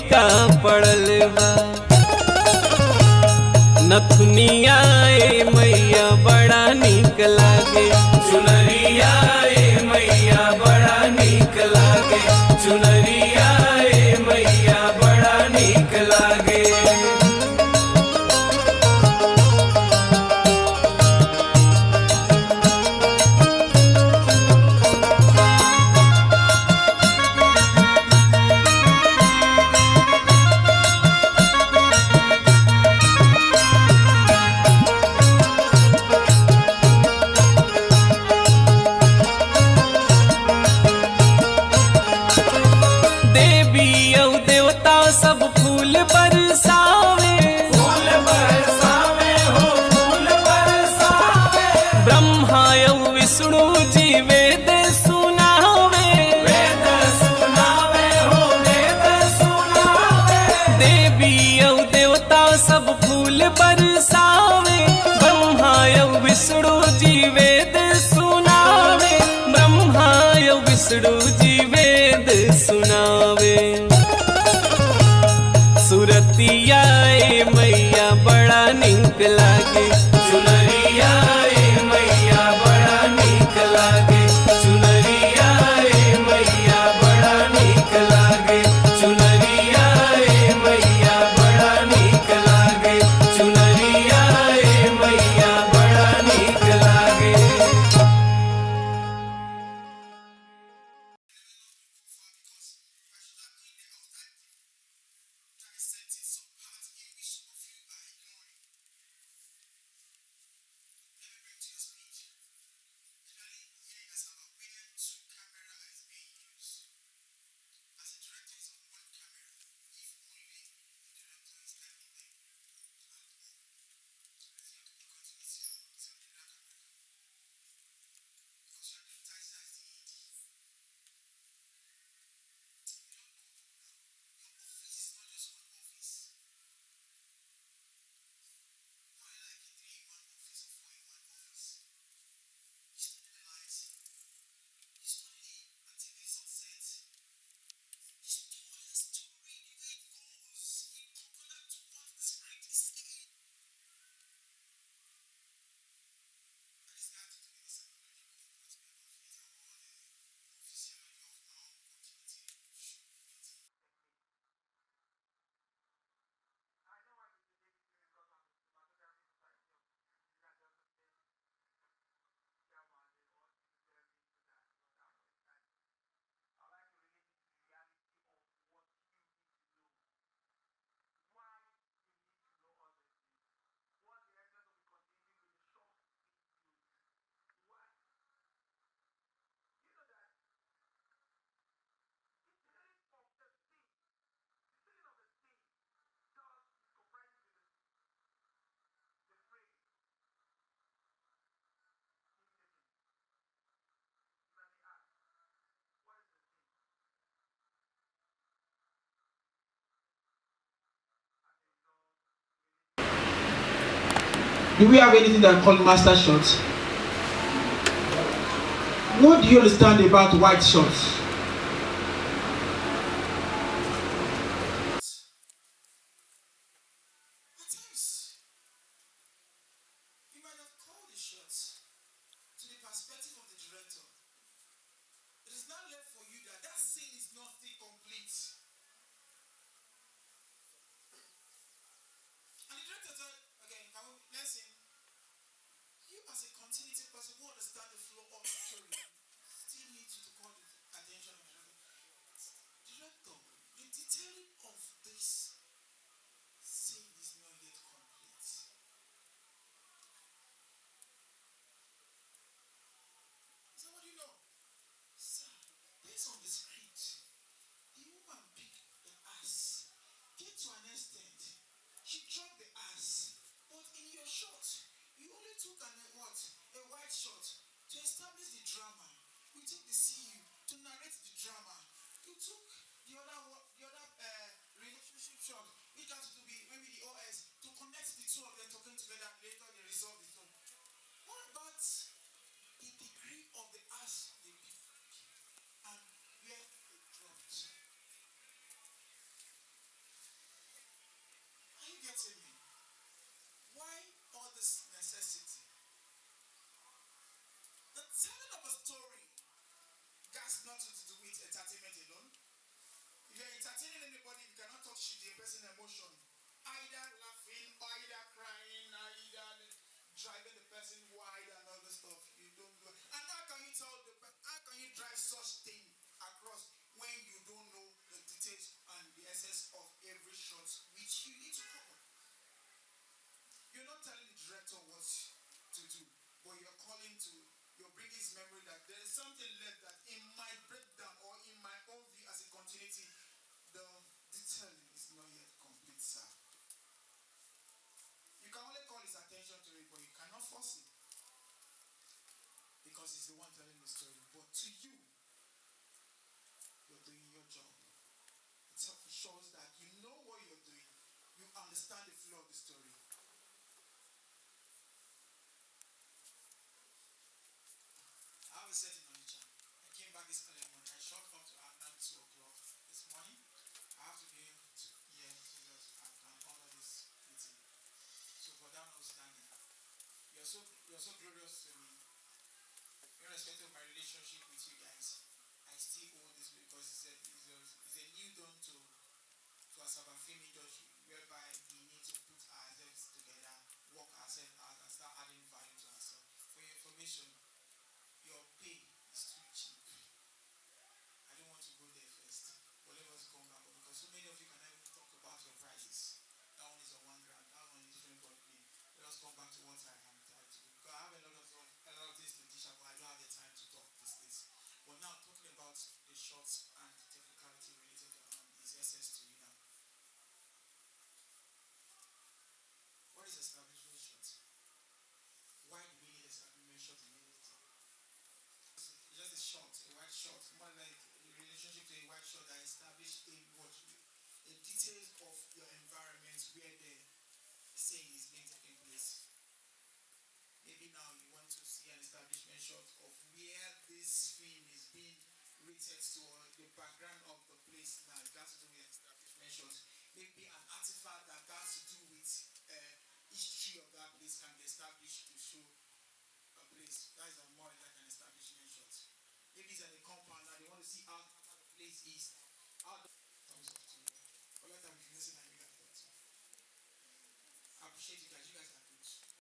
फीका पड़ल बा नथुनिया ए मैया बड़ा नीक लागे चुनरिया ए मैया बड़ा नीक लागे चुनरिया ए मैया बड़ा नीक लागे सब फूल बरसावे हो फूल बरसावे ब्रह्मा यौ विष्णु जी वेद सुनावे हो वेद सुनावे देवी यौ देवता सब फूल बरसावे ब्रह्मा यौ विष्णु जी वेद सुनावे ब्रह्मा यौ विष्णु जी वेद सुनावे सुरतिया ए मैया बड़ा नीक लागे चुनरिया ए मैया बड़ा नीक लागे चुनरिया ए मैया बड़ा नीक लागे चुनरिया ए मैया बड़ा नीक लागे चुनरिया ए मैया बड़ा नीक लागे Do we have anything that called master shots? What do you understand about white shots? As a continuity person who understands the flow of the story, still needs you to call attention. fussy because he's the one telling the story. But to you, you're doing your job. It shows that you know what you're doing. You understand the flow of the story. I have a setting on the channel. I came back this early morning. I shot up to around 2 o'clock this morning. I have to be here so that I can honor this meeting. So for that notwithstanding, you're so glorious to me. Irrespective of my relationship with you guys, I still owe this because it's a new dawn to Asaba film industry whereby we need to put ourselves together, work ourselves out and start adding value to ourselves. For your information, your pay is too cheap. I don't want to go there first. But let us come back because so many of you can even talk about your prices. That one is a $1 grand, that one is different from me. Let us come back to what I am trying to do. Because I have a lot of things to teach about, I don't have the time to talk these days. But now talking about the shots and the technicality related to is essence to you now. What is establishment shot? Why do we need establishment shot in anything? It's just a shot, a white shot, more like a relationship to a white shot that establishes the details of your environment where the saying is being taken place. Maybe now you want to see an establishment shot of where this film is being rated to, the background of the place now. It has to do with establishment shot. Maybe an artifact that has to do with history of that place can be established